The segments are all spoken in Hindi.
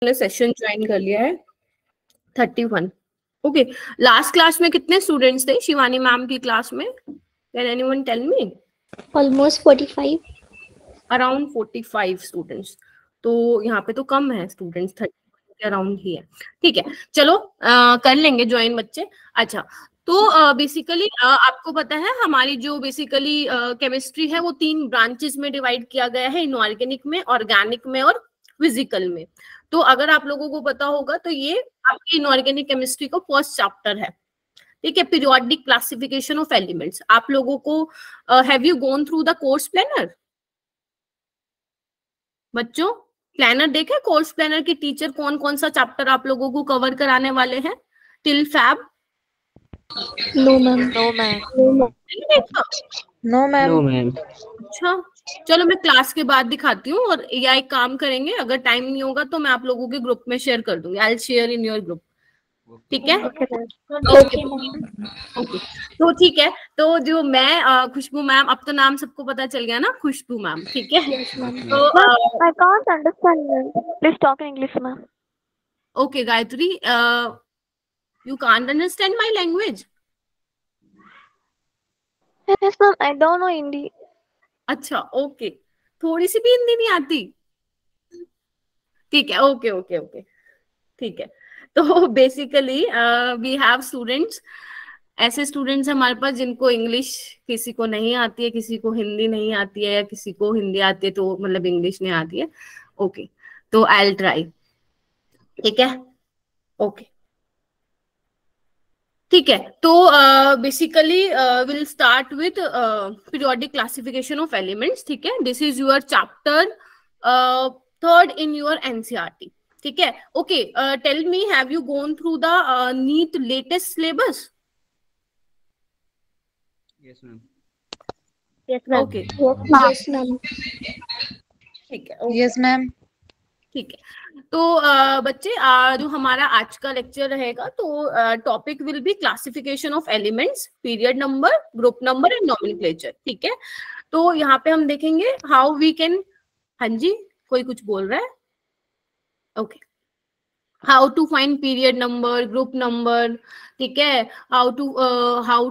ने सेशन ज्वाइन कर लिया है 31। ओके, लास्ट क्लास में कितने स्टूडेंट्स थे शिवानी मैम की क्लास में? Can anyone tell me? Almost 45। Around 45 students. तो यहाँ पे तो कम है स्टूडेंट्स, 30 के अराउंड ही है। ठीक है, चलो कर लेंगे ज्वाइन बच्चे। अच्छा, तो बेसिकली आपको पता है हमारी जो बेसिकली केमिस्ट्री है वो 3 ब्रांचेस में डिवाइड किया गया है, इनऑर्गेनिक में, ऑर्गेनिक में और फिजिकल में। तो अगर आप लोगों को पता होगा तो ये आपकी इनऑर्गेनिक केमिस्ट्री का फर्स्ट चैप्टर है। ठीक है, पीरियोडिक क्लासिफिकेशन ऑफ एलिमेंट्स। आप लोगों को have you gone through the course planner? बच्चों, प्लानर देखे? कोर्स प्लानर की टीचर कौन कौन सा चैप्टर आप लोगों को कवर कराने वाले हैं till Feb? No ma'am. No ma'am. No ma'am. No ma'am. अच्छा, चलो मैं क्लास के बाद दिखाती हूँ। और या एक काम करेंगे, अगर टाइम नहीं होगा तो मैं आप लोगों के ग्रुप में शेयर कर दूंगी। आई will share in your group. ठीक है, ओके ओके। तो ठीक है, तो जो मैं खुशबू मैम, अब तो नाम सबको पता चल गया ना, खुशबू मैम। ठीक है, तो I can't understand ma'am. Please talk in English ma'am. Okay Gayatri, you can't understand my language? Yes ma'am, I don't know Hindi. अच्छा, ओके, थोड़ी सी भी हिंदी नहीं आती? ठीक है, ओके ओके ओके, ठीक है। तो बेसिकली वी हैव स्टूडेंट्स, ऐसे स्टूडेंट्स हमारे पास जिनको इंग्लिश किसी को नहीं आती है, किसी को हिंदी नहीं आती है, या किसी को हिंदी आती है तो मतलब इंग्लिश नहीं आती है। ओके, तो आई विल ट्राई। ठीक है, ओके, ठीक है। तो basically will start with periodic classification of elements. ठीक है, this is your chapter 3rd in your NCERT. ठीक है, okay, tell me, have you gone through the NEET latest syllabus? Yes ma'am. Yes ma'am. Okay, Yes ma'am. ठीक है, Yes ma'am. ठीक है। तो बच्चे, जो हमारा आज का लेक्चर रहेगा, तो topic will be classification of elements, period number, group number and nomenclature. ठीक है, तो यहाँ पे हम देखेंगे हाउ वी कैन, हाँ जी कोई कुछ बोल रहा है? Okay, how to find period number, group number, ठीक है, हाउ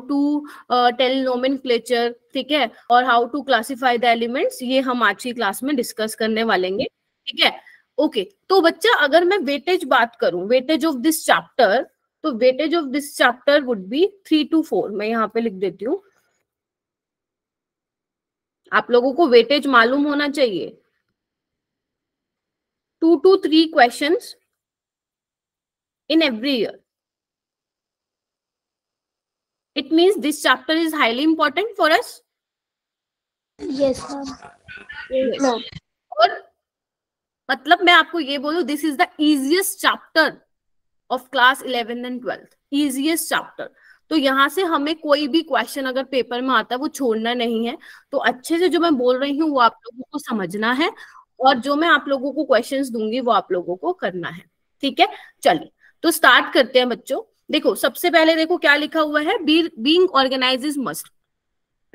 टू टेल नोमेनक्लेचर, ठीक है, और how to classify the elements, ये हम आज की क्लास में डिस्कस करने वालेंगे। ठीक है, ओके। तो बच्चा, अगर मैं वेटेज बात करूं, वेटेज ऑफ दिस चैप्टर, तो weightage of this chapter would be 3 to 4। मैं यहाँ पे लिख देती हूँ, आप लोगों को वेटेज मालूम होना चाहिए। 2 to 3 questions in every year. It means this chapter is highly important for us. Yes ma'am. Yes. और मतलब मैं आपको ये बोलूं, this is the easiest chapter of class 11th and 12th, easiest chapter. तो यहाँ से हमें कोई भी क्वेश्चन अगर पेपर में आता है वो छोड़ना नहीं है। तो अच्छे से जो मैं बोल रही हूँ वो आप लोगों को समझना है, और जो मैं आप लोगों को क्वेश्चंस दूंगी वो आप लोगों को करना है। ठीक है, चलिए तो स्टार्ट करते हैं बच्चों। देखो, सबसे पहले देखो क्या लिखा हुआ है, बीइंग ऑर्गेनाइज मस्ट।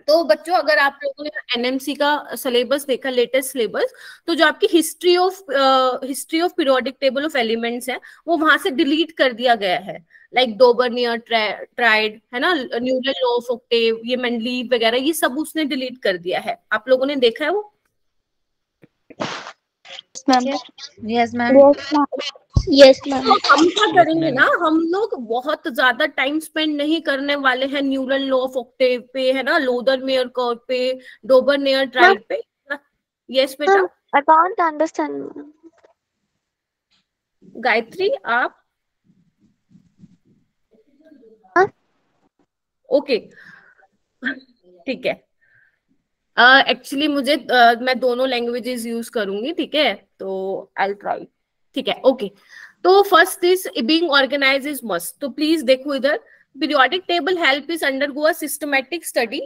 तो बच्चों, अगर आप लोगों ने एनएमसी का सिलेबस देखा, लेटेस्ट सिलेबस, तो जो आपकी history of periodic table of elements है वो वहां से डिलीट कर दिया गया है। लाइक डोबर्नियर ट्राइड है ना, न्यूटन लॉ ऑफ ऑक्टेव, ये मेंडलीव वगैरह, ये सब उसने डिलीट कर दिया है। आप लोगों ने देखा है वो? Yes ma'am. Yes ma'am. तो हम क्या करेंगे ना, हम लोग बहुत ज्यादा टाइम स्पेंड नहीं करने वाले हैं न्यूटन लॉ ऑफ ऑक्टेव पे, है ना, लोदरमेयर कर्व पे, डोबर्नियर ट्राइड पे। यस बेटा? I can't understand. गायत्री, आप? ओके, ठीक है। एक्चुअली मुझे मैं दोनों लैंग्वेजेस यूज करूंगी। ठीक है, तो आई ट्राई। ठीक है, ओके। तो first is being organise is must. तो प्लीज देखो इधर, periodic table help is undergo a systematic study.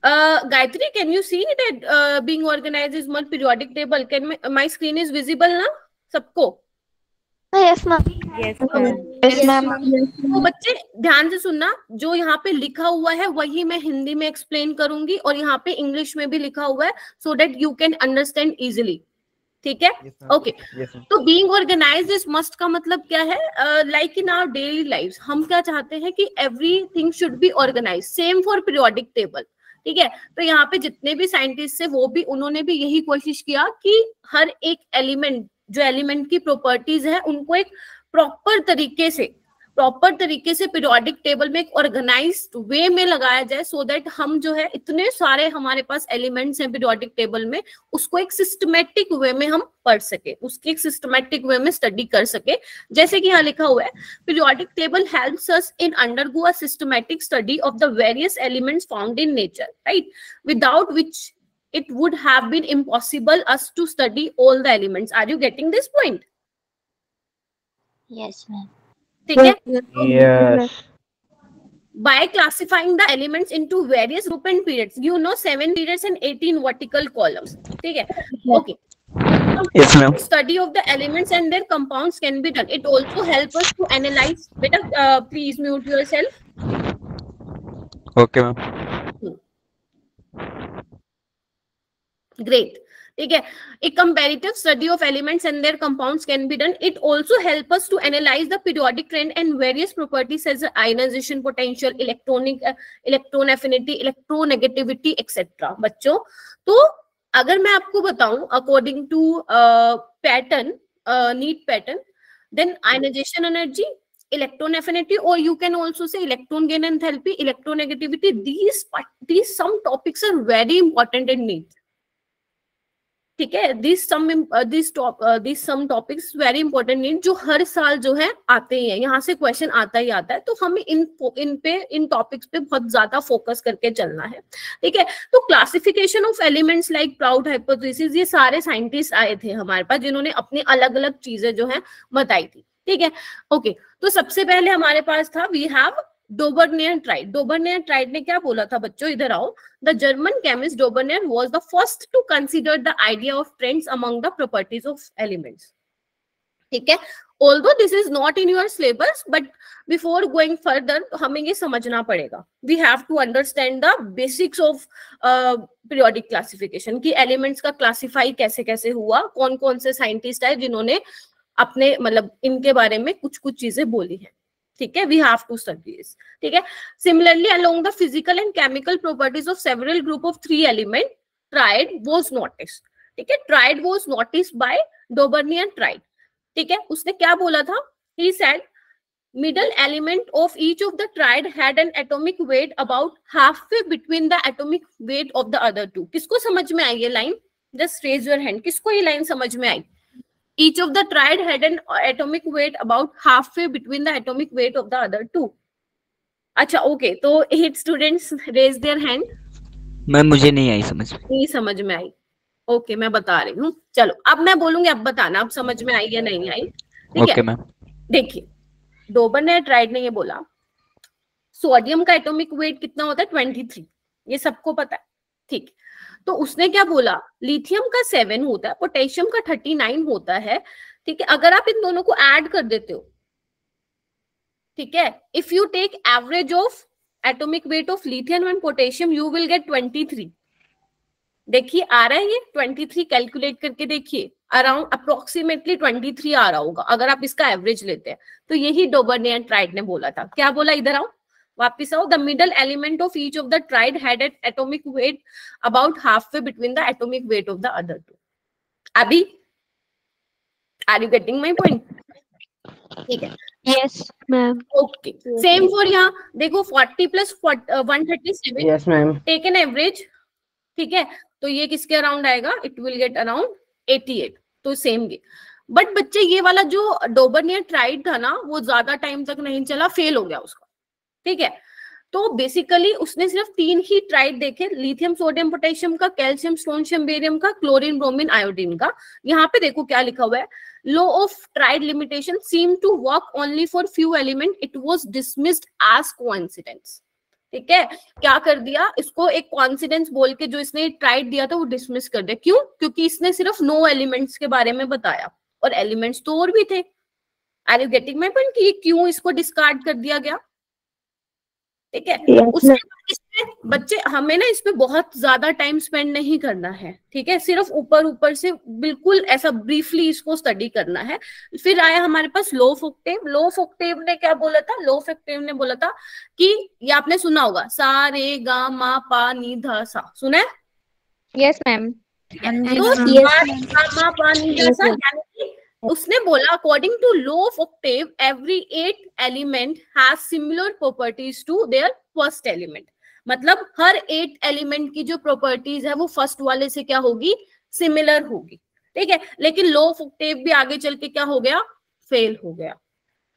Gayatri, can you see that being organise is must periodic table? Can my screen is visible ना सबको? Yes ma'am. Yes Yes ma'am. तो बच्चे ध्यान से सुनना, जो यहाँ पे लिखा हुआ है वही मैं हिंदी में एक्सप्लेन करूंगी, और यहाँ पे इंग्लिश में भी लिखा हुआ है, so that you can understand easily. ठीक है, ओके। तो बीइंग ऑर्गेनाइज्ड इज मस्ट का मतलब क्या है? Like in our daily life हम क्या चाहते हैं कि everything should be organise, same for periodic table, ठीक है। तो यहाँ पे जितने भी साइंटिस्ट है वो भी उन्होंने भी यही कोशिश किया कि हर एक एलिमेंट, जो एलिमेंट की प्रॉपर्टीज है उनको एक प्रॉपर तरीके से पीरियोडिक टेबल में एक ऑर्गेनाइज्ड वे में लगाया जाए, सो दैट हम जो है इतने सारे हमारे पास एलिमेंट्स हैं पीरियोडिक टेबल में, उसको एक सिस्टमेटिक वे में हम पढ़ सके, उसकी एक सिस्टमेटिक वे में स्टडी कर सके। जैसे कि यहाँ लिखा हुआ है, periodic table helps us in undergo a systematic study of the various elements found in nature, right, without which it would have been impossible us to study all the elements. Are you getting this point? Yes, ma'am. ठीक है? Yes. By classifying the elements into various group and periods, you know 7 periods and 18 vertical columns. ठीक है? Okay. Yes, ma'am. Study of the elements and their compounds can be done. It also helps us to analyze. Beta, please mute yourself. Okay, ma'am. Great. ठीक है, a comparative study of elements and their compounds can be done. It also helps us to analyze the periodic trend and various properties such as ionization potential, electron affinity, electronegativity, etc. बच्चों, तो अगर मैं आपको बताऊं according to pattern, neat pattern, then ionization energy, electron affinity, or you can also say electron gain enthalpy, electronegativity, these some topics are very important in NEET. ठीक है, this some topics very important need, जो हर साल जो है आते ही है, यहाँ से क्वेश्चन आता ही आता है, तो हमें इन टॉपिक्स पे बहुत ज्यादा फोकस करके चलना है, ठीक है। तो classification of elements like proud hypothesis, ये सारे साइंटिस्ट आए थे हमारे पास जिन्होंने अपनी अलग अलग चीजें जो है बताई थी, ठीक है, ओके। तो सबसे पहले हमारे पास था, we have Dobereiner triad. Dobereiner triad ने क्या बोला था बच्चों, इधर आओ। The German chemist Dobereiner was the first to consider the idea of trends among the properties of elements, ठीक है। Although this is not in your syllabus, but before going further हमें ये समझना पड़ेगा, we have to understand the basics of periodic classification, कि एलिमेंट्स का क्लासिफाई कैसे कैसे हुआ, कौन कौन से साइंटिस्ट है जिन्होंने अपने मतलब इनके बारे में कुछ कुछ चीजें बोली है, ठीक है, we have to study this, ठीक है। Similarly along the physical and chemical properties of several group of 3 element, triad was noticed, ठीक है, triad was noticed by Dobereiner triad, ठीक है। उसने क्या बोला था, he said middle element of each of the triad had an atomic weight about halfway between the atomic weight of the other two. किसको समझ में आई ये line? Just raise your hand, किसको ये लाइन समझ में आई? Each of the triad had an atomic weight about halfway between the atomic weight of the other two. अच्छा, ओके, तो 8 students raise their hand. Ma'am मुझे नहीं आई समझ में। नहीं समझ में आई, ओके, मैं बता रही हूँ, चलो अब मैं बोलूंगी, अब बताना अब समझ में आई या नहीं आई, ठीक है। Okay ma'am. देखिए, डोबरनियर ट्राइड ने ये बोला, सोडियम का एटॉमिक वेट कितना होता है? 23, ये सबको पता है, ठीक। तो उसने क्या बोला, लिथियम का 7 होता है, पोटेशियम का 39 होता है, ठीक है। अगर आप इन दोनों को ऐड कर देते हो, ठीक है, if you take average of atomic weight of lithium and potassium, you will get 23। देखिए आ रहा है ये 23, कैलकुलेट करके देखिए, अराउंड अप्रोक्सीमेटली 23 आ रहा होगा अगर आप इसका एवरेज लेते हैं। तो यही डोबरनियर ट्राइड ने बोला था, क्या बोला, इधर आओ, वापिस आओ। The middle element of each of the triad had an atomic weight about half way between the atomic weight of the other two. अभी are you getting my point? ठीक है, Yes, ma'am. Okay, same for यहाँ देखो, 40 plus 137, yes ma'am. Take an average, ठीक है, तो ये किसके अराउंड आएगा, इट विल गेट अराउंड 88, तो सेम ये। बट बच्चे ये वाला जो डोबरनियर ट्राइड था ना, वो ज्यादा टाइम तक नहीं चला, फेल हो गया उसका, ठीक है। तो बेसिकली उसने सिर्फ 3 ही ट्राइड देखे, लिथियम सोडियम पोटेशियम का, कैल्शियम स्टोनशियम बेरियम का, क्लोरीन ब्रोमीन आयोडीन का। यहाँ पे देखो क्या लिखा हुआ है, law of triad limitation seem to work only for few element, it was dismissed as coincidence, ठीक है। क्या कर दिया, इसको एक कोइंसिडेंस बोल के जो इसने ट्राइड दिया था वो डिसमिस कर दिया। क्यों? क्योंकि इसने सिर्फ 9 एलिमेंट्स के बारे में बताया और एलिमेंट्स तो और भी थे। Are you getting my point कि क्यों इसको डिस्कार्ड कर दिया गया? ठीक है। Yes, उसके बाद इसमें बच्चे हमें ना इस पे बहुत ज्यादा टाइम स्पेंड नहीं करना है, ठीक है, सिर्फ ऊपर ऊपर से बिल्कुल ऐसा ब्रीफली इसको स्टडी करना है। फिर आया हमारे पास law of octave. Law of octave ने क्या बोला था? लो ऑफ ऑक्टेव ने बोला था कि ये आपने सुना होगा, सा रे गा मा पा नी धा सा, सुना है? yes, ma'am. तो Yes, सा रे ma'am. गा मा पा नी धा सा, यानी कि उसने बोला according to law of octave every 8 element has similar properties to their first element. मतलब हर 8 एलिमेंट की जो प्रॉपर्टीज है वो फर्स्ट वाले से क्या होगी? सिमिलर होगी, ठीक है। लेकिन लॉ ऑफ ऑक्टेव भी आगे चल के क्या हो गया? फेल हो गया,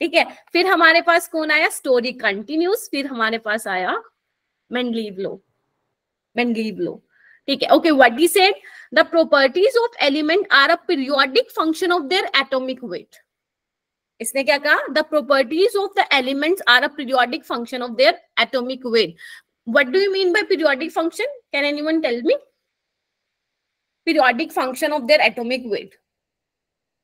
ठीक है। फिर हमारे पास कौन आया? Story continuous. फिर हमारे पास आया मेंडलीव लॉ, मेंडलीव लॉ, ठीक है। Okay, what he said, the properties of element are a periodic function of their atomic weight. इसने क्या कहा? The properties of the elements are a periodic function of their atomic weight. What do you mean by periodic function? Can anyone tell me? Periodic function of their atomic weight.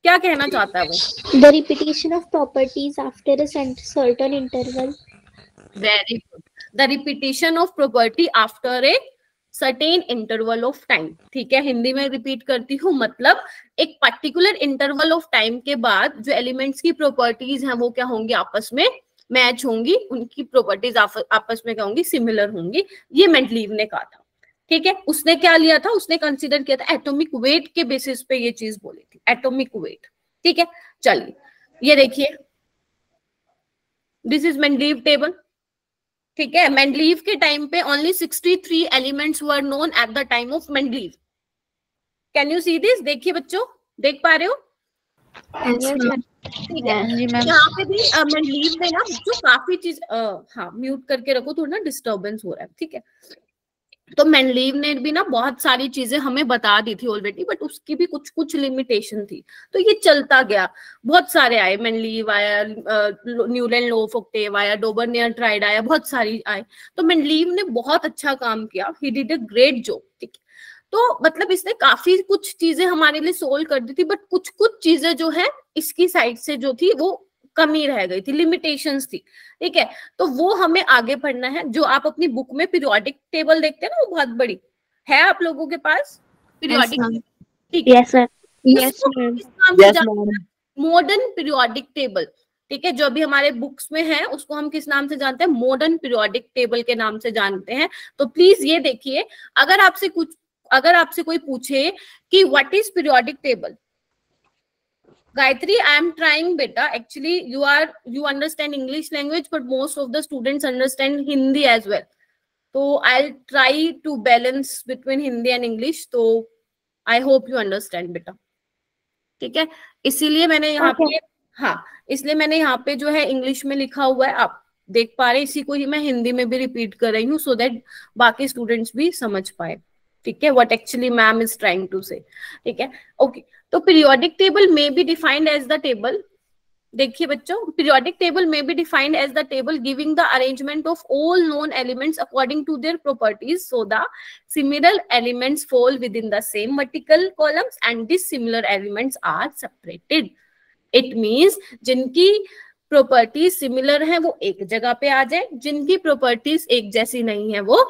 क्या कहना चाहता है वो? The repetition of properties after a certain interval. Very good. The repetition of property after a certain interval of time, ठीक है। हिंदी में रिपीट करती हूँ, मतलब एक पर्टिकुलर इंटरवल ऑफ टाइम के बाद जो एलिमेंट्स की प्रॉपर्टीज हैं वो क्या होंगी? आपस में मैच होंगी, उनकी प्रॉपर्टीज आपस में क्या होंगी? सिमिलर होंगी। ये मेंडलीव ने कहा था, ठीक है। उसने क्या लिया था? उसने कंसीडर किया था एटॉमिक वेट के बेसिस पे ये चीज बोली थी, एटॉमिक वेट, ठीक है। चलिए ये देखिए, दिस इज मेंडलीव टेबल, ठीक है। मेंडलीव के टाइम पे only 63 elements were known at the time of Mendeleev. Can you see this? देखिए बच्चों, देख पा रहे हो? ठीक है। यहाँ पे भी मेंडलीव ने ना जो काफी चीज, हाँ म्यूट करके रखो, थोड़ा ना डिस्टर्बेंस हो रहा है, ठीक है। तो मेंडलीव ने भी ना बहुत सारी चीजें हमें बता दी थी ऑलरेडी, बट उसकी भी कुछ कुछ लिमिटेशन थी, तो ये चलता गया। बहुत सारे आए, मेंडलीव आया, न्यूलैंड लॉ ऑफ ऑक्टेव आया, डोबरनेयर ट्राइड आया, बहुत सारी आए। तो मेंडलीव ने बहुत अच्छा काम किया, he did a great job, ठीक है। तो मतलब इसने काफी कुछ चीजें हमारे लिए सोल्व कर दी थी, बट कुछ कुछ चीजें जो है इसकी साइड से जो थी वो कमी रह गई थी, लिमिटेशंस थी, ठीक है। तो वो हमें आगे पढ़ना है। जो आप अपनी बुक में पीरियोडिक टेबल देखते हैं ना, वो बहुत बड़ी है आप लोगों के पास पीरियोडिक, ठीक है। Yes, sir. Yes, ma'am. Modern periodic table, ठीक है। जो अभी हमारे बुक्स में है उसको हम किस नाम से जानते हैं? मॉडर्न पीरियोडिक टेबल के नाम से जानते हैं। तो प्लीज ये देखिए, अगर आपसे कोई पूछे कि what is periodic table, Gayatri, I am trying, beta. Actually, you understand English language, but most of the students understand Hindi as well. So I'll try to balance between Hindi and English. So I hope you understand, beta. ठीक है। इसीलिए मैंने यहाँ पे, हाँ, इसलिए मैंने यहाँ पे जो है इंग्लिश में लिखा हुआ है, आप देख पा रहे हैं। इसी को ही मैं हिंदी में भी रिपीट कर रही हूँ, so that बाकी स्टूडेंट्स भी समझ पाए, ठीक है, what actually ma'am is trying to say, ठीक है। ओके, तो पीरियोडिक टेबल में be defined as the table, देखिए बच्चों, पीरियोडिक टेबल में be defined as the table giving the arrangement of all known elements according to their properties, so the similar elements fall within the same vertical columns and dissimilar elements are separated. It means जिनकी प्रॉपर्टीज सिमिलर है वो एक जगह पे आ जाए, जिनकी प्रॉपर्टीज एक जैसी नहीं है वो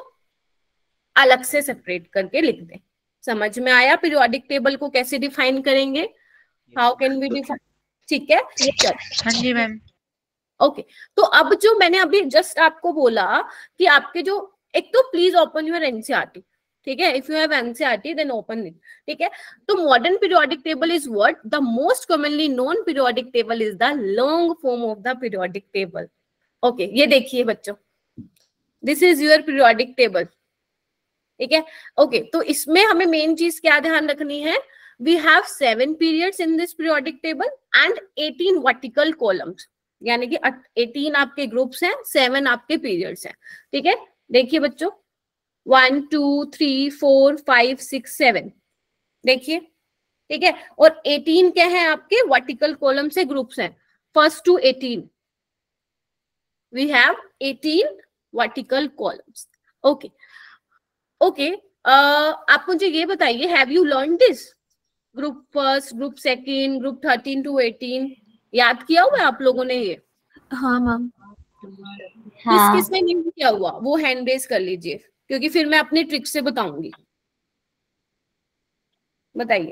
अलग से सेपरेट करके लिख दें। समझ में आया पीरियोडिक टेबल को कैसे डिफाइन करेंगे? How can we define? ठीक है, हाँ जी मैम। ओके। तो अब जो मैंने अभी जस्ट आपको बोला कि आपके जो, एक तो प्लीज ओपन योर एनसीईआरटी, ठीक है, if you have NCERT then open it, ठीक है। तो modern periodic table is what? The most commonly known periodic table is the long form of the periodic table. Okay, ये देखिए बच्चों, this is your periodic table, ठीक है। ओके, तो इसमें हमें मेन चीज क्या ध्यान रखनी है? We have 7 periods in this periodic table and 18 vertical columns, यानी कि 18 आपके ग्रुप्स हैं, 7 आपके पीरियड्स हैं, ठीक है। देखिए बच्चों, 1 2 3 4 5 6 7, देखिए, ठीक है। और 18 क्या है आपके? वर्टिकल कॉलम से ग्रुप्स हैं, first to 18 we have 18 vertical columns. Okay okay, आप मुझे ये बताइए, have you learn this? Group first, group second, group 13 to 18 याद किया हुआ है आप लोगों ने ये? हाँ मैम। किस किस में नहीं किया हुआ वो हैंड रेज कर लीजिए, क्योंकि फिर मैं अपने ट्रिक से बताऊंगी। बताइए।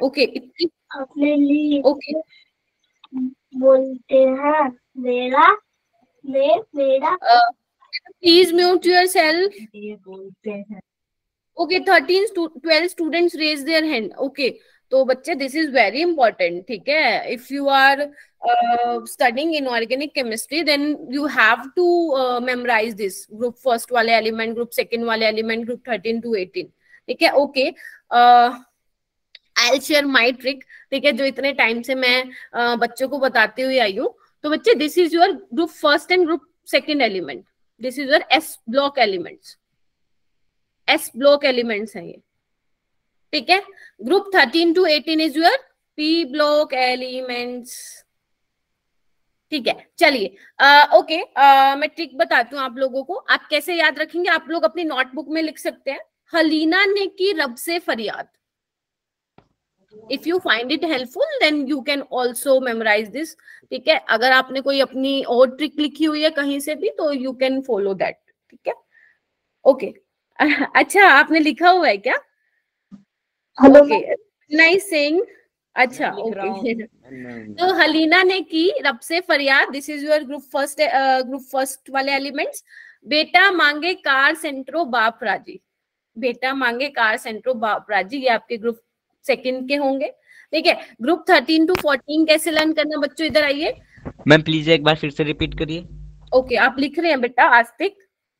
ओके ओके बोलते हैं मेरा मेरा प्लीज म्यूट योर सेल्फ। बोलते हैं। Okay 13 12 students raise their hand. Okay तो बच्चे दिस इज वेरी इंपॉर्टेंट, ठीक है। If you are studying inorganic chemistry then you have to memorise this, group first वाले एलिमेंट, ग्रुप सेकंड वाले एलिमेंट, ग्रुप 13 to 18, ठीक है। Okay I will share my trick, ठीक है, जो इतने टाइम से मैं बच्चों को बताते हुए आई हूँ। तो बच्चे this is your group first and group second element, this is your S block elements, S block elements है ये, ठीक है। Group 13 to 18 is your P block elements, ठीक है। चलिए ओके मैं ट्रिक बताती हूँ आप लोगों को, आप कैसे याद रखेंगे। आप लोग अपनी नोटबुक में लिख सकते हैं, हलीना ने की रब से फरियाद। If you find it helpful then you can also memorise this, ठीक है। अगर आपने कोई अपनी और ट्रिक लिखी हुई है कहीं से भी तो यू कैन फॉलो दैट, ठीक है। ओके अच्छा आपने लिखा हुआ है क्या? Okay nice saying. अच्छा ओके तो हलीना ने की रब से फरियाद, this is your group first वाले एलिमेंट्स। बेटा मांगे कार सेंट्रो बाप राजी, बेटा मांगे कार सेंट्रो बाप राजी, ये आपके ग्रुप सेकंड के होंगे, ठीक है। ग्रुप 13 to 14 कैसे लर्न करना बच्चों, इधर आइए। मैम प्लीज एक बार फिर से रिपीट करिए। ओके आप लिख रहे हैं बेटा आस्तिक?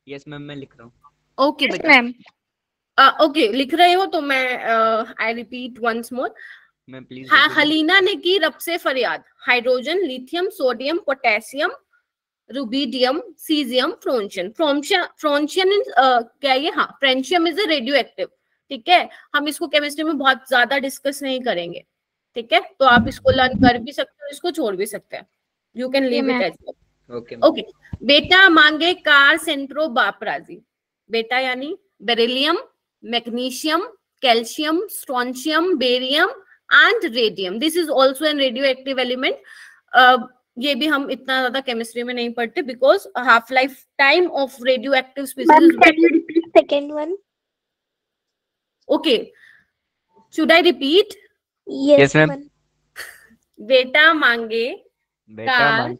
यस मैम मैं लिख रहा हूँ। ओके बेटा मैम ओके लिख रहे हो तो मैं I repeat once more. Ma'am please हलीना ने की रब से फरियाद, hydrogen, lithium, sodium, potassium, rubidium, caesium, francium. Francium क्या ये? हाँ francium is a radioactive, ठीक है। हम इसको केमिस्ट्री में बहुत ज्यादा डिस्कस नहीं करेंगे, ठीक है। तो आप इसको लर्न कर भी सकते हो, इसको छोड़ भी सकते हैं, you can leave it as okay. बेटा मांगे कार सेंट्रो बाप राजी, बेटा यानी beryllium, magnesium, calcium, strontium, barium and radium, this is also an radio active element. ये भी हम इतना ज्यादा केमिस्ट्री में नहीं पढ़ते because half life time of radio active species. Second one okay should I repeat? Yes ma'am. बेटा मांगे कार,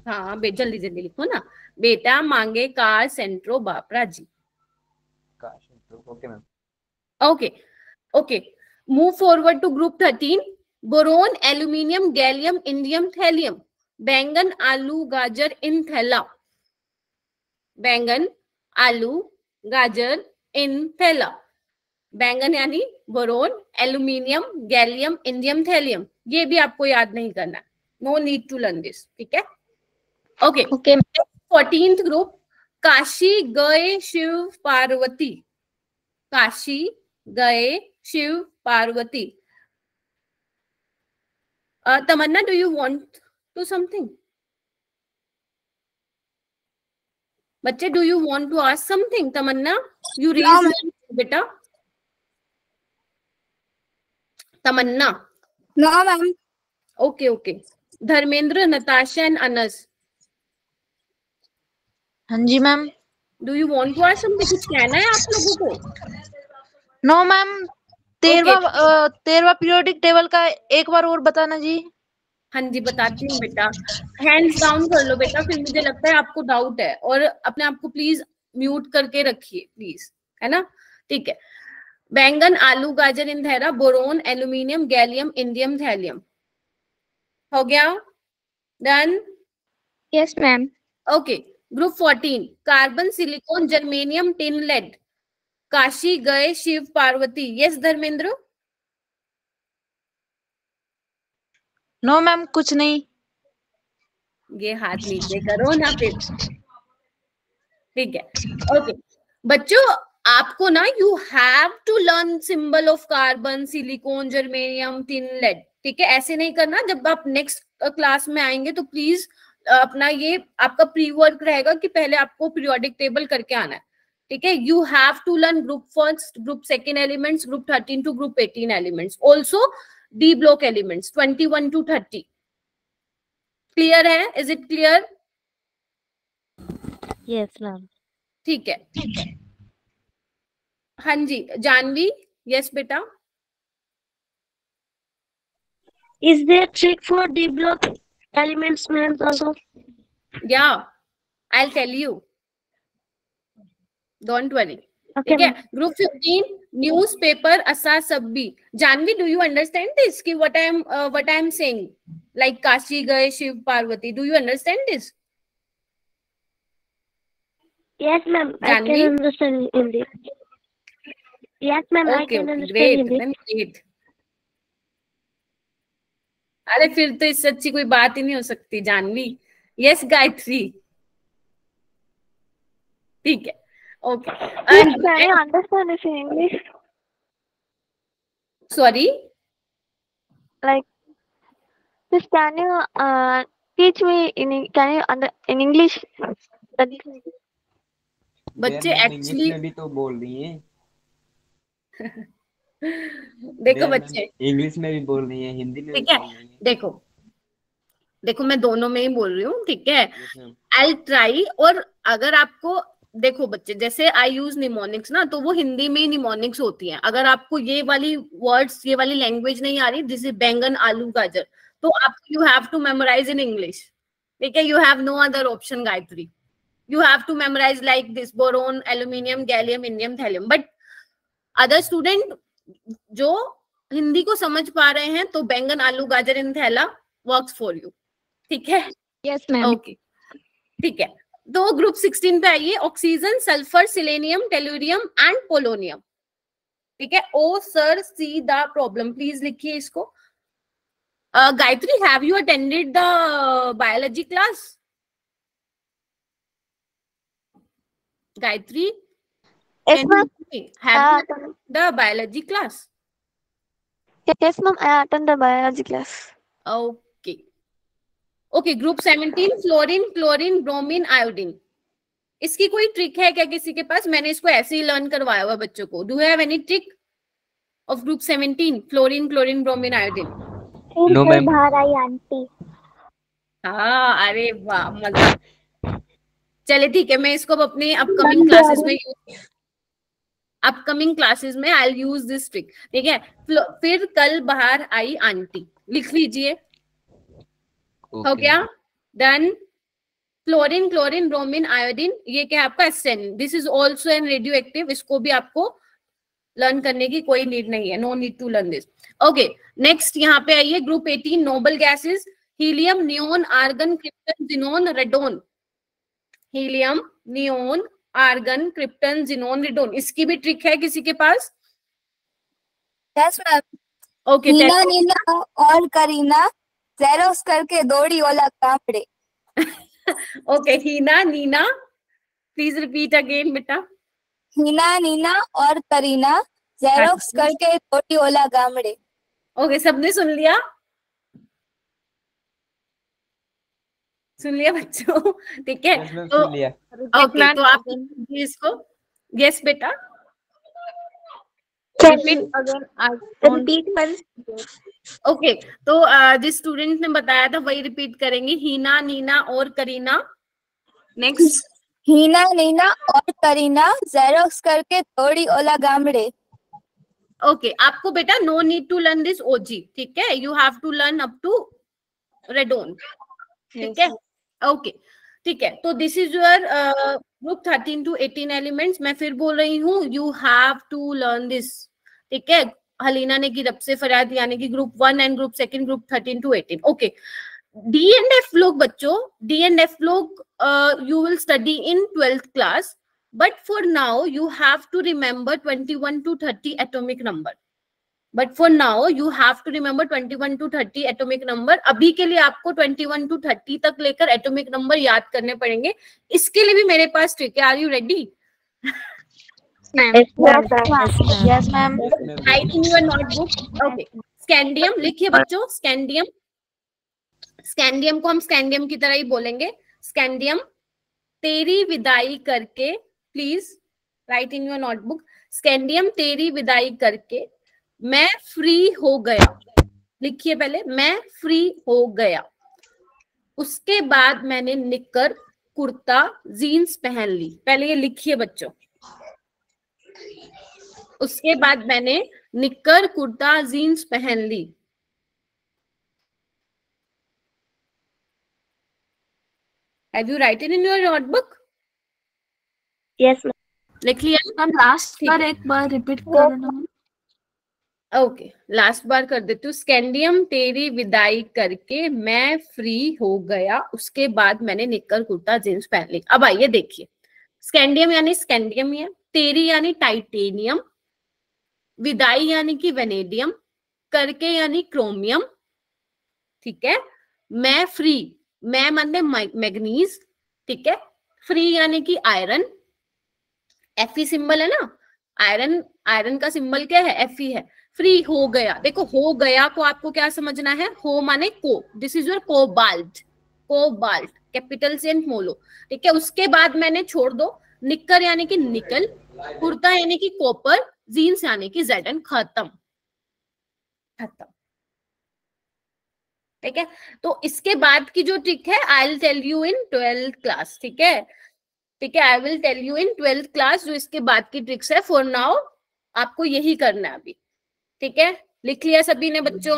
हाँ जल्दी जल्दी लिखो ना। बेटा मांगे कार सेंट्रो बाप राजी, okay ma'am. Okay okay move forward to group 13। Boron, aluminium, gallium, indium, thallium. बैंगन, आलू, गाजर इन थैला, बैंगन, आलू, गाजर इन थैला। बैंगन यानी boron, aluminium, gallium, indium, thallium, ये भी आपको याद नहीं करना, no need to learn this, ठीक है। Okay okay 14th group, Kashi गए शिव पार्वती, काशी गए Shiv Parvati. Tamanna do you want to something? बच्चे do you want to ask something? Tamanna you raise बेटा, Tamanna. No ma'am. Okay okay Dharmendra, Natasha and Anas, हाँ जी ma'am. Do you want to ask something? कुछ कहना है आप लोगों को? No ma'am. 13वां पीरियोडिक टेबल का एक बार और बताना जी। हाँ जी बताती हूँ बेटा, हैंड्स डाउन कर लो बेटा, फिर मुझे लगता है आपको डाउट है, और अपने आप को प्लीज म्यूट करके रखिए प्लीज, है ना, ठीक है। बैंगन, आलू, गाजर इन थैला, boron, aluminium, gallium, indium, thallium. हो गया? Done? Yes ma'am. Okay group 14, carbon, silicon, germanium, tin, lead. Kashi गए Shiv Parvati, yes Dharmendra? No ma'am कुछ नहीं। ये हाथ नीचे करो ना फिर, ठीक है। ओके बच्चों आपको ना you have to learn symbol of carbon, silicon, germanium, tin, lead, ठीक है। ऐसे नहीं करना, जब आप नेक्स्ट क्लास में आएंगे तो प्लीज अपना ये आपका प्री वर्क रहेगा कि पहले आपको पीरियोडिक टेबल करके आना है, ठीक है। You have to learn group first, group second elements, group 13 to group 18 elements, also d block elements 21 to 30। Clear है? Is it clear? Yes, ma'am. ठीक है, हाँ जी जानवी, यस बेटा. Is there trick for D-block elements, ma'am, also? Yeah, I'll tell you. Don't worry. Okay, ठीक है. ma'am. Group 15 न्यूज़पेपर असा सब भी. Janvi, do you understand this? कि what I am saying? Like Kashi गए Shiv Parvati. Do you understand this? Yes, ma'am. I Janvi? can understand Hindi. Yes, ma'am. I Okay, can okay, understand great. Hindi. Then great. अरे फिर तो इससे अच्छी कोई बात ही नहीं हो सकती जानवी. यस गायत्री. ठीक है, okay. Yes, can you understand this in English? Sorry, Like, just can you teach me can you in English? बच्चे एक्चुअली में भी तो बोल रही हैं. देखो बच्चे इंग्लिश में भी बोल रही है, हिंदी में भी ठीक है. बोल रही है. देखो मैं दोनों में ही बोल रही हूँ. ठीक है, आई ट्राई. और अगर आपको देखो बच्चे, जैसे आई यूज निमोनिक्स ना, तो वो हिंदी में ही निमोनिक्स होती हैं. अगर आपको ये वाली वर्ड्स, ये वाली लैंग्वेज नहीं आ रही, दिस इज बैंगन आलू गाजर, तो आप you have to memorise in English. ठीक है, you have no other option Gayatri. You have to memorize like this: boron, aluminium, gallium, indium, thallium. But other student जो हिंदी को समझ पा रहे हैं, तो बैंगन आलू गाजर इन थैला works for you. ठीक है. Yes, ma'am. ओके, ठीक है. तो ग्रुप 16 पे आइए. Oxygen, sulphur, selenium, tellurium and polonium. ठीक है. ओ sir, see the problem. Please लिखिए इसको. Gayatri, have you attended the biology class? Gayatri, Yes, ma'am. have you the biology class? Yes, ma'am. I attend the biology class. Okay. Okay, group 17, fluorine, chlorine, bromine, iodine. इसकी कोई ट्रिक है क्या किसी के पास? मैंने इसको ऐसे ही लर्न करवाया हुआ बच्चों को. Do have any trick of group 17, fluorine, chlorine, bromine, iodine? No ma'am. बाहर आई आंटी. हाँ, अरे वाह, मजा. चले ठीक है, मैं इसको अपने अपकमिंग क्लासेस में आई यूज दिस ट्रिक. ठीक है. फिर कल बाहर आई आंटी. लिख लीजिए. हो गया? Done. Fluorine, chlorine, bromine, iodine, ये क्या है आपका? Astatine. This is also an radio active. इसको भी आपको लर्न करने की कोई नीड नहीं है. No need to learn this. Okay, next यहाँ पे आइए. Group 18, noble gases, helium, neon, argon, krypton, xenon, radon. Helium, neon, argon, krypton, xenon, radon. इसकी भी ट्रिक है किसी के पास? Yes ma'am. Okay. Heena, Neena और करीना जेरोक्स करके दौड़ी ओला कांपड़े. Okay, Heena, Neena, please repeat again बेटा. हीना, नीना और करीना जेरोक्स करके दौड़ी ओला गामड़े. ओके, सबने सुन लिया? सुन लिया बच्चों? ठीक है. तो ओके, तो आप इसको. यस बेटा. ओके, तो जिस स्टूडेंट ने बताया था वही रिपीट करेंगे. हीना, नीना और करीना. नेक्स्ट. हीना, नीना और करीना जेरोक्स करके दौड़ी ओला गामड़े. ओके, आपको बेटा no need to learn this ओजी. ठीक है, you have to learn up to radon. ठीक है. ओके, ठीक है. तो this is your group 13 to 18 elements. मैं फिर बोल रही हूँ, you have to learn this. ठीक है. हलीना ने की, रब से फरियाद, यानी कि group 1 and group 2, group 13 to 18. Okay. D and F लोग बच्चों, डी एंड एफ लोग you will study in 12th class. But for now you have to remember 21 to 30 atomic number. But for now you have to remember 21 to 30 atomic number. अभी के लिए आपको 21 to 30 तक लेकर एटॉमिक नंबर याद करने पड़ेंगे. इसके लिए भी मेरे पास ट्रिक है. Are you ready? Yes, ma'am. Write in your notebook. Okay. Scandium लिखिए बच्चों. स्कैंडियम. स्कैंडियम को हम स्कैंडियम की तरह ही बोलेंगे. स्कैंडियम. तेरी विदाई करके. Please right in your notebook. Scandium, तेरी विदाई करके मैं फ्री हो गया. लिखिए पहले, मैं फ्री हो गया. उसके बाद मैंने निकर कुर्ता जीन्स पहन ली। पहले ये लिखिए बच्चों, उसके बाद मैंने निक्कर कुर्ता जीन्स पहन ली। Have you written in your notebook? Yes, ma'am. लिख लिया? मैम लास्ट ठीक बार है। एक बार रिपीट कर देना मैम। ओके, लास्ट बार कर देती हूँ। स्कैंडियम तेरी विदाई करके मैं फ्री हो गया, उसके बाद मैंने निक्कर कुर्ता जींस पहन ली। अब आइए देखिए, स्कैंडियम यानी स्कैंडियम ही है, तेरी यानी टाइटेनियम, विदाई यानी कि वेनेडियम, करके यानी क्रोमियम, ठीक है। मैं फ्री, मैं मानते मैग्नीज, ठीक है। फ्री यानी कि आयरन, एफी सिंबल है ना, आयरन, आयरन का सिंबल क्या है, एफी है। फ्री हो गया, देखो हो गया को आपको क्या समझना है, हो माने को, this is your cobalt, cobalt capital से मोलो, ठीक है। उसके बाद मैंने छोड़ दो, निक्कर यानी कि निकल, कुर्ता यानी कि कॉपर, जीन्स यानी कि जेडन, खत्म, खत्म, ठीक है। तो इसके बाद की जो ट्रिक है I will tell you in 12th class, ठीक है, ठीक है। I will tell you in 12th class जो इसके बाद की ट्रिक्स है। फॉर नाउ आपको यही करना है अभी, ठीक है। लिख लिया सभी ने बच्चों?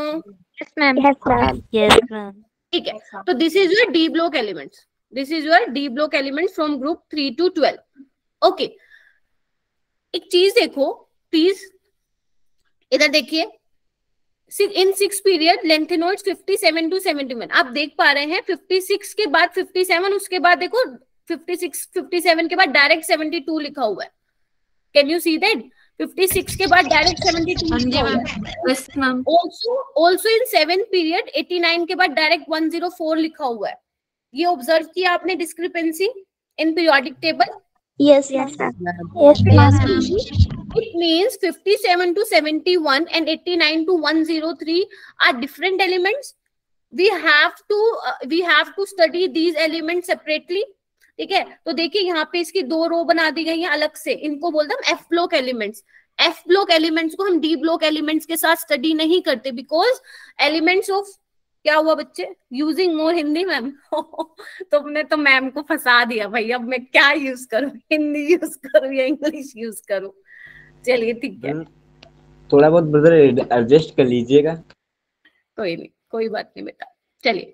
Yes ma'am. Yes, ma'am. Yes, ma'am. ठीक है। तो this is your d block elements, this is your d block elements from group 3 to 12। Okay, एक चीज देखो प्लीज, इधर देखिए, इन 6 पीरियड लेंथेनॉइड्स 57 to 71 आप देख पा रहे हैं। 56 के बाद 57, उसके बाद देखो 56 57 के बाद डायरेक्ट 72 लिखा हुआ है। Can you see that? 56 के बाद डायरेक्ट 72 लिखा हुआ है। Yes ma'am. Also in 7th period 89 के बाद डायरेक्ट 104 लिखा हुआ है। ये ऑब्जर्व किया आपने discrepancy in periodic table? Yes, yes, ma'am. Yes, ma'am. It means 57 to 71 and 89 to 103 are different elements. We have to study these elements separately, ठीक है। तो देखिए यहाँ पे इसकी 2 रो बना दी गई है अलग से, इनको बोलते हैं F block elements. F block elements को हम डी ब्लॉक एलिमेंट्स के साथ स्टडी नहीं करते, बिकॉज एलिमेंट्स ऑफ, क्या हुआ बच्चे, यूजिंग मोर हिंदी मैम। तुमने तो मैम को फंसा दिया भाई, अब मैं क्या यूज करूं, हिंदी यूज करूं या इंग्लिश यूज करूं? चलिए ठीक है, थोड़ा बहुत ब्रदर एडजस्ट कर लीजिएगा। कोई नहीं, कोई बात नहीं बेटा, चलिए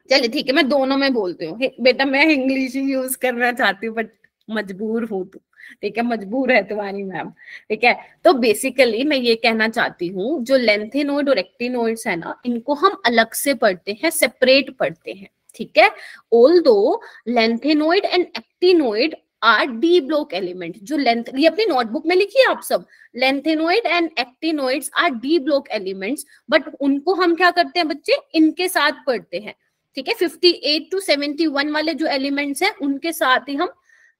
चलिए ठीक है, मैं दोनों में बोलती हूँ बेटा, मैं इंग्लिश ही यूज करना चाहती हूँ बट मजबूर हूँ तू, ठीक है, मजबूर है तुम्हारी मैम, ठीक है। तो बेसिकली मैं ये कहना चाहती हूँ, जो लेंथेनोइड और एक्टिनोइड्स है ना, इनको हम अलग से पढ़ते हैं, सेपरेट पढ़ते हैं, ठीक है। Although lanthanoid and actinoid are D block element, जो लेंथ, ये अपनी नोटबुक में लिखिए आप सब, lanthanoid and actinoids are D block elements, but उनको हम क्या करते हैं बच्चे, इनके साथ पढ़ते हैं, ठीक है। 58 to 71 वाले जो एलिमेंट्स हैं उनके साथ ही हम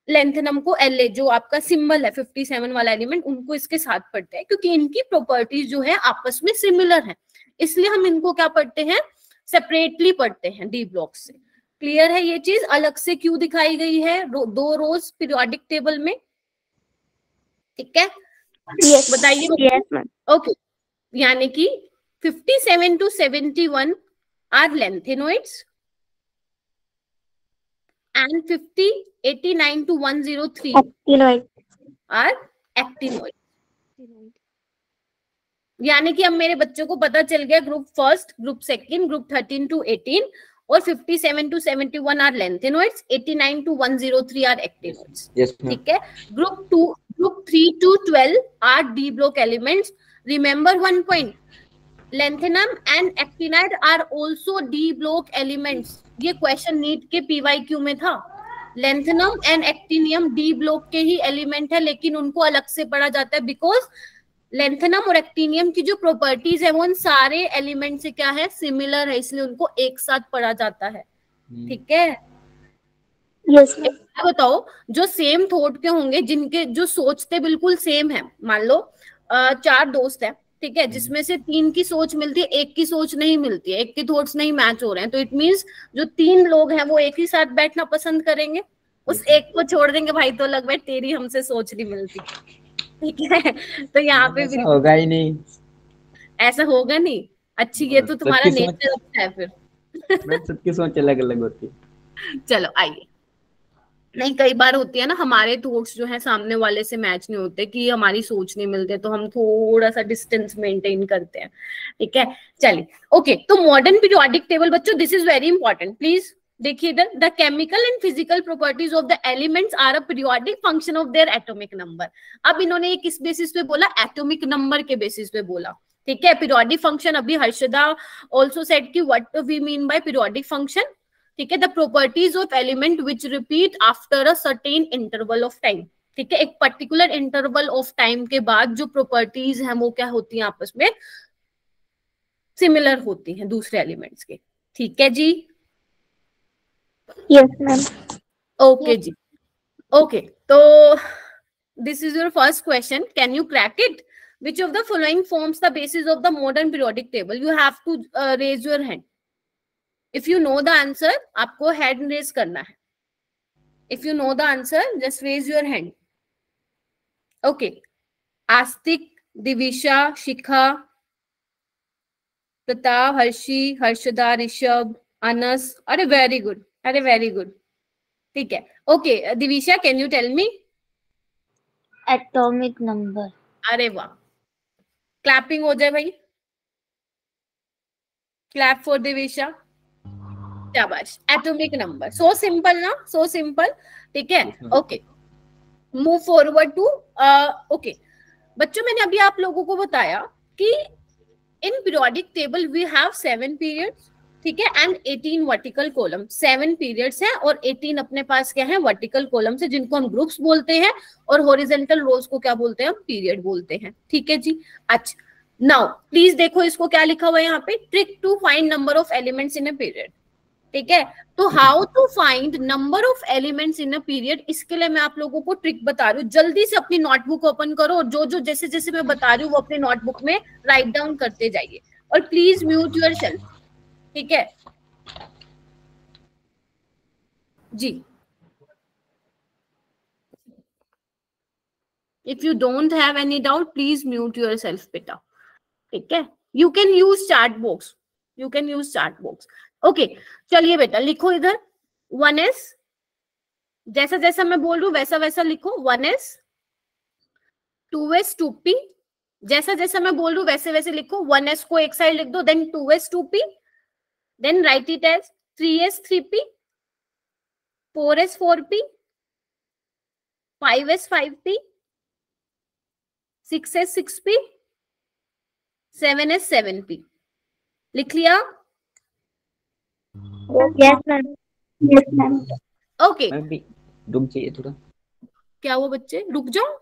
लेंथेनम को, एल जो आपका सिंबल है 57 वाला एलिमेंट, उनको इसके साथ पढ़ते हैं, क्योंकि इनकी प्रॉपर्टीज जो है आपस में सिमिलर है, इसलिए हम इनको क्या पढ़ते हैं, सेपरेटली पढ़ते हैं डी ब्लॉक से। क्लियर है ये चीज? अलग से क्यों दिखाई गई है 2 रोज पीरियोडिक टेबल में, ठीक है। Yes. बताइए। Yes, ma'am. ओके, यानी कि 57 to 71 are lanthanoids and 89 to 103 Actinoid. are actinoid। यानी कि अब मेरे बच्चों को पता चल गया, group first, group second, group 13 to 18 और 57 to 71 are lanthanoids, 89 to 103 are actinoids, ठीक है। Group 2, group 3 to 12 are D block elements. Remember one point, lanthanum and actinide are also D block elements. ये क्वेश्चन नीट के पीवाईक्यू में था। Lanthanum and actinium D block के ही एलिमेंट है, लेकिन उनको अलग से पढ़ा जाता है, बिकॉज लेंथेनम और एक्टिनियम की जो प्रॉपर्टीज है वो उन सारे एलिमेंट से क्या है, सिमिलर है, इसलिए उनको एक साथ पढ़ा जाता है, ठीक है। Yes, ma'am. बताओ, जो सेम थॉट के होंगे, जिनके जो सोचते बिल्कुल सेम है, मान लो 4 दोस्त है, ठीक है, जिसमें से 3 की सोच मिलती है, एक की सोच नहीं मिलती है, एक के थॉट्स नहीं मैच हो रहे हैं, तो इट मींस जो 3 लोग हैं वो एक ही साथ बैठना पसंद करेंगे, उस एक को छोड़ देंगे, भाई तो लग भाई तेरी हमसे सोच नहीं मिलती, ठीक है। तो यहाँ पे भी होगा ही नहीं, ऐसा होगा नहीं। अच्छी, ये तो तुम्हारा नेचर अच्छा है फिर। सबकी सोच अलग अलग होती है। चलो आइए, नहीं, कई बार होती है ना, हमारे थॉट्स जो है सामने वाले से मैच नहीं होते, कि हमारी सोच नहीं मिलते, तो हम थोड़ा सा डिस्टेंस मेंटेन करते हैं, ठीक है। चलिए, ओके, तो मॉडर्न पीरियोडिक टेबल बच्चों, this is very important, please देखिए इधर। The chemical and physical properties of the elements are a periodic function of their atomic number. अब इन्होंने ये किस बेसिस पे बोला? एटॉमिक नंबर के बेसिस पे बोला, ठीक है। पीरियोडिक फंक्शन, अभी हर्षदा ऑल्सो सेड कि what we mean by periodic function, ठीक है। The properties of element which repeat after a certain interval of time, ठीक है। एक पर्टिकुलर इंटरवल ऑफ टाइम के बाद जो प्रॉपर्टीज हैं वो क्या होती हैं? आपस में सिमिलर होती हैं दूसरे एलिमेंट्स के, ठीक है जी। Yes ma'am. ओके जी, ओके, तो this is your first question, can you crack it? Which of the following forms the basis of the modern periodic table? You have to raise your hand. If you know the answer, आपको हैंड रेज करना है। If you know the answer, just raise your hand. Okay, Astik, Divisha, Shikha, Pratap, Harshi, Harshada, Rishabh, Anas, अरे वेरी गुड, अरे वेरी गुड, ठीक है। Okay, Divisha, can you tell me? Atomic number. अरे वाह, क्लैपिंग हो जाए भाई, क्लैप फॉर दिविशा, शाबाश। एटॉमिक नंबर, सो सिंपल ना, सो सिंपल, ठीक है। Okay, move forward to, okay बच्चों, मैंने अभी आप लोगों को बताया कि in periodic table we have 7 periods, ठीक है, एंड 18 वर्टिकल कॉलम। 7 पीरियड्स हैं और 18 अपने पास क्या है? वर्टिकल कॉलम्स है, जिनको हम ग्रुप्स बोलते हैं, और हॉरिजॉन्टल रोज को क्या बोलते हैं? हम पीरियड बोलते हैं, ठीक है जी। अच्छा, नाउ प्लीज देखो इसको क्या लिखा हुआ है यहाँ पे, trick to find number of elements in a period, ठीक है। तो how to find number of elements in a period, इसके लिए मैं आप लोगों को ट्रिक बता रही हूँ। जल्दी से अपनी नोटबुक ओपन करो और जो जो जैसे जैसे मैं बता रही हूँ वो अपनी नोटबुक में राइट डाउन करते जाइए, और प्लीज म्यूट योरसेल्फ, ठीक है जी। If you don't have any doubt, please mute yourself बेटा, ठीक है। You can use chat box, you can use chat box. Okay, चलिए बेटा लिखो इधर 1s, जैसा जैसा मैं बोल रही हूँ वैसा वैसा लिखो। 1s, 2s, 2p, जैसा जैसा मैं बोल रही हूँ वैसे वैसे लिखो। 1s को एक साइड लिख दो, then 2s, 2p, then write it as 3s, 3p, 4s, 4p, 5s, 5p, 6s, 6p, 7s, 7p। लिख लिया? Yes ma'am. Yes ma'am. Okay, ma'am भी रुक जाइए थोड़ा। क्या हुआ बच्चे, रुक जाओ?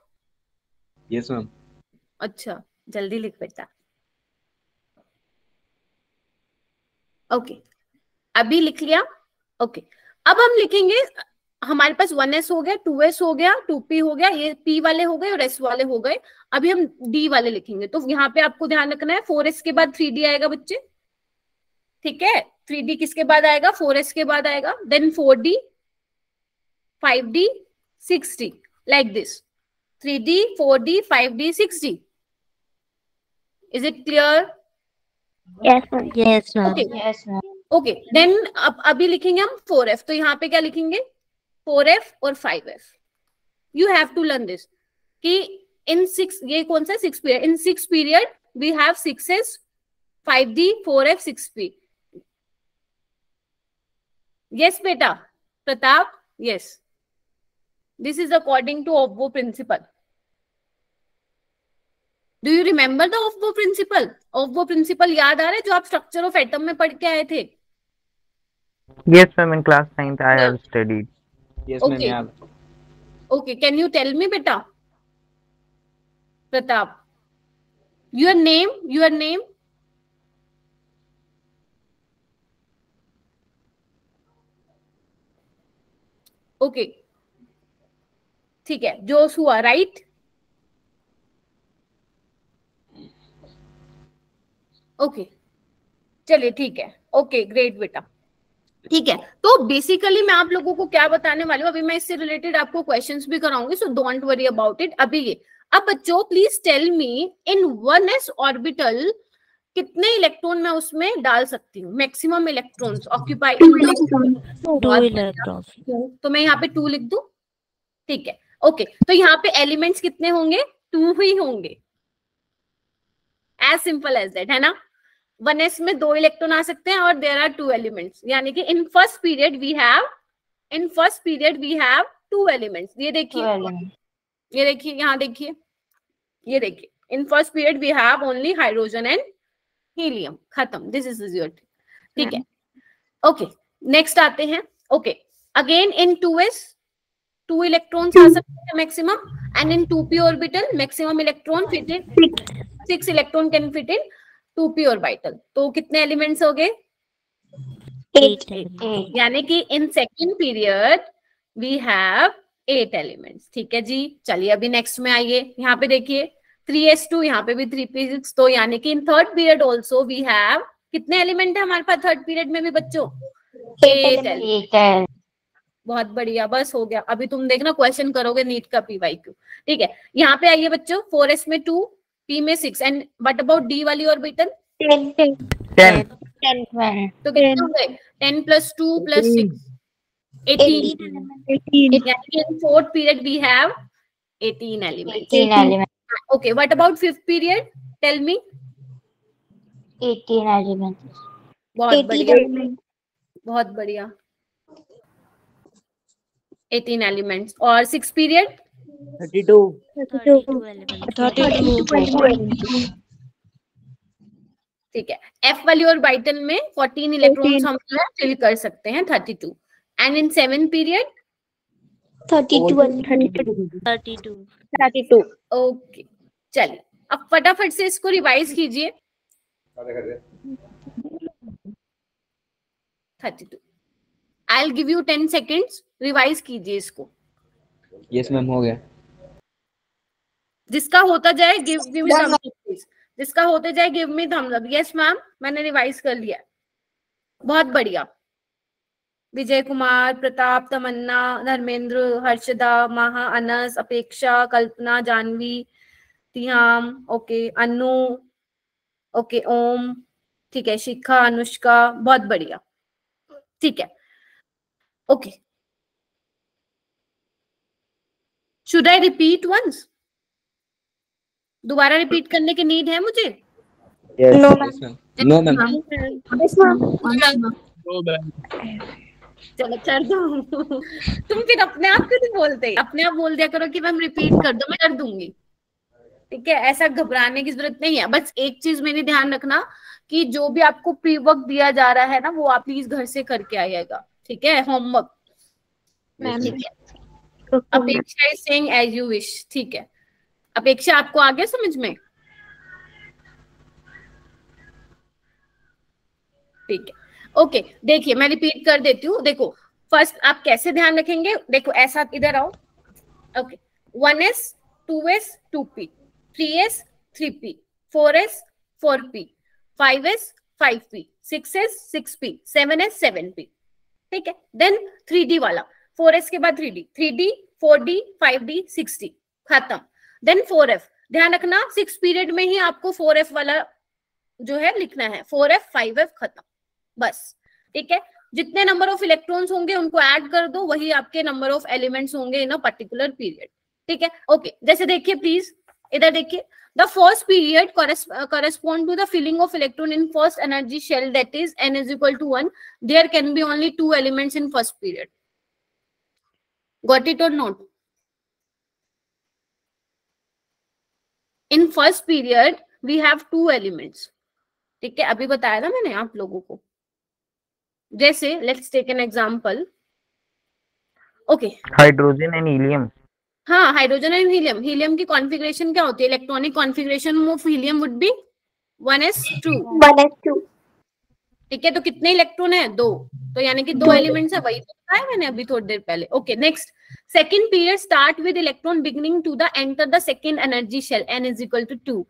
Yes ma'am. अच्छा, जल्दी लिख बेटा। ओके, अभी लिख लिया? ओके, अब हम लिखेंगे, हमारे पास 1s हो गया, 2s हो गया, 2p हो गया, ये p वाले हो गए और s वाले हो गए। अभी हम d वाले लिखेंगे, तो यहाँ पे आपको ध्यान रखना है 4s के बाद 3d आएगा बच्चे, ठीक है। 3d किसके बाद आएगा? 4s के बाद आएगा, then 4d, 5d, 6d, like this. 3d, 4d, 5d, 6d। Is it clear? Yes ma'am. Yes ma'am. Okay, yes ma'am. Okay, then अभी लिखेंगे हम 4f, तो यहाँ पे क्या लिखेंगे? 4f और 5f। You have to learn this कि इन 6, ये कौन सा 6 period, in 6 period we have 6s, 5d, 4f, 6p। Yes बेटा Pratap, yes, this is according to aufbau principle. Do you remember the aufbau principle? Aufbau principle याद आ रहा है जो आप स्ट्रक्चर ऑफ एटम में पढ़ के आए थे? Yes, ma'am. In class 9th, I have studied. Yes ma'am Okay. याद। Okay, can you tell me बेटा Pratap, your name, your name? Okay, ठीक है, जोशुआ, राइट? ओके, चलिए ठीक है, ओके ग्रेट बेटा, ठीक है। तो बेसिकली मैं आप लोगों को क्या बताने वाली हूँ, अभी मैं इससे रिलेटेड आपको क्वेश्चंस भी कराऊंगी, so don't worry about it. अभी ये, अब बच्चों please tell me in 1s orbital कितने इलेक्ट्रॉन मैं उसमें डाल सकती हूँ, maximum electrons occupy. Two electrons. तो मैं यहाँ पे 2 लिख दूं, ठीक है। ओके, तो यहाँ पे एलिमेंट्स कितने होंगे, 2 ही होंगे, एज सिंपल एज दैट, है ना। 1s में 2 इलेक्ट्रॉन आ सकते हैं और देयर आर 2 एलिमेंट्स, यानी कि in first period we have 2 elements. ये देखिए, यहाँ देखिए, ये देखिए, in first period we have only hydrogen and helium, खत्म, दिस इज योर, ठीक है। ओके, नेक्स्ट आते हैं। Okay, again in 2s 2 electrons आ सकते हैं maximum, and in 2p orbital maximum electron fit in 6 electron can fit in 2p orbital. तो कितने एलिमेंट्स हो गए, 8, यानी कि in second period we have 8 elements, ठीक है जी। चलिए अभी नेक्स्ट में आइए, यहाँ पे देखिए 3s2, यहाँ पे भी 3p6, तो यानी कि in third period also we have, कितने एलिमेंट है हमारे पास थर्ड पीरियड में भी बच्चों, 8 एलिमेंट। बहुत बढ़िया, बस हो गया। अभी तुम देखना क्वेश्चन करोगे नीट का PYQ, ठीक है। यहाँ पे आइए बच्चों, 4s में 2, p में 6, एंड व्हाट अबाउट d वाली ऑर्बिटल, 10 तो कितने हो गए, 10 + 2 + 6 18, यानी कि in fourth period we have 18 elements. Okay, what about fifth period, tell me, 18 elements. बहुत बढ़िया, बहुत बढ़िया, 18 एलिमेंट्स। और सिक्स पीरियड 32 ठीक है। F वाली ऑर्बिटल में 14 इलेक्ट्रॉन्स हम फिल कर सकते हैं, 32, एंड इन 7 पीरियड 32 ओके। चलिए अब फटाफट से इसको रिवाइज कीजिए, 32। I'll give you 10 seconds, revise कीजिए इसको। यस मैम, हो गया। जिसका होता जाए give me thumbs up please, जिसका होते जाए give me thumbs up. Yes ma'am, मैंने रिवाइज कर लिया, बहुत बढ़िया। विजय कुमार, प्रताप, तमन्ना, धर्मेंद्र, हर्षदा, महा, अनस, अपेक्षा, कल्पना, जानवी, तिहाम, ओके, अनु, ओके, ओम, ठीक है, शिखा, अनुष्का, बहुत बढ़िया, ठीक है। Okay, should I repeat once, दोबारा रिपीट करने की नीड है मुझे? No ma'am. चलो कर दो। तुम फिर अपने आप क्यों नहीं बोलते, अपने आप बोल दिया करो कि मैम रिपीट कर दो, मैं कर दूंगी, ठीक है। ऐसा घबराने की जरूरत नहीं है। बस एक चीज मेरी ध्यान रखना कि जो भी आपको प्री वर्क दिया जा रहा है ना, वो आप प्लीज घर से करके आइएगा, ठीक है, होमवर्क, ठीक है। Apeksha is saying as you wish, ठीक है। अपेक्षा, आपको आ गया समझ में? ठीक है, ओके। देखिए मैं रिपीट कर देती हूँ। देखो फर्स्ट आप कैसे ध्यान रखेंगे, देखो ऐसा, इधर आओ, okay. 1s 2s 2p, 3s 3p, 4s 4p, 5s 5p, 6s 6p, 7s 7p, ठीक है। देन 3d वाला, 4s के बाद 3d 4d 5d 6d, खत्म। देन 4f, ध्यान रखना 6 पीरियड में ही आपको 4f वाला जो है लिखना है, 4f 5f, खत्म, बस, ठीक है। जितने नंबर ऑफ इलेक्ट्रॉन्स होंगे उनको ऐड कर दो, वही आपके नंबर ऑफ एलिमेंट्स होंगे इन अ पर्टिकुलर पीरियड, ठीक है। ओके, जैसे देखिए प्लीज, इधर देखिए, the first period correspond to the filling of electron in first energy shell, that is n is equal to 1. There can be only 2 elements in first period. Got it or not? In first period we have 2 elements, ठीक है, अभी बताया था मैंने आप लोगों को। जैसे let's take an example, okay, hydrogen and helium. हाँ, हाइड्रोजन एंड हीलियम। हीलियम की कॉन्फ़िगरेशन क्या होती है? Electronic configuration of helium would be 1s2, ठीक है। तो कितने इलेक्ट्रॉन है? 2, तो यानी कि 2 एलिमेंट्स है, वही तो बताया मैंने अभी थोड़ी देर पहले। Okay, next, second period start with electron beginning to the enter the second energy shell, n is equal to 2.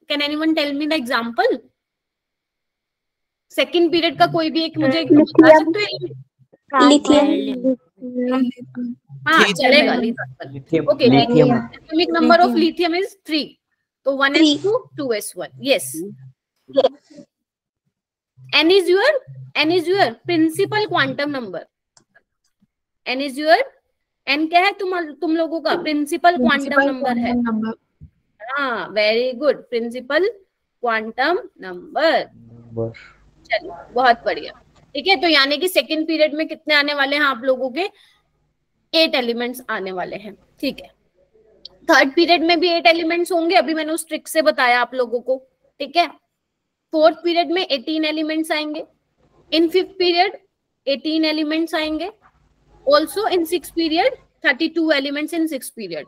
Can anyone tell me the example? Second period का कोई भी एक मुझे बता सकते हो? लिथियम। हाँ, चलेगा, lithium. Okay, atomic number of lithium is 3, तो 1s2 2s1, yes. n is your principal quantum number. n is your, n क्या है तुम लोगों का? प्रिंसिपल क्वांटम नंबर है। हाँ, very good, principal quantum number. चलिए, बहुत बढ़िया। ठीक है, तो यानी कि सेकंड पीरियड में कितने आने वाले हैं आप लोगों के? 8 एलिमेंट्स आने वाले हैं। ठीक है, थर्ड पीरियड में भी 8 एलिमेंट्स होंगे, अभी मैंने उस ट्रिक से बताया आप लोगों को। ठीक है, फोर्थ पीरियड में 18 एलिमेंट्स आएंगे, इन फिफ्थ पीरियड 18 एलिमेंट्स आएंगे, also in six period 32 elements in six period,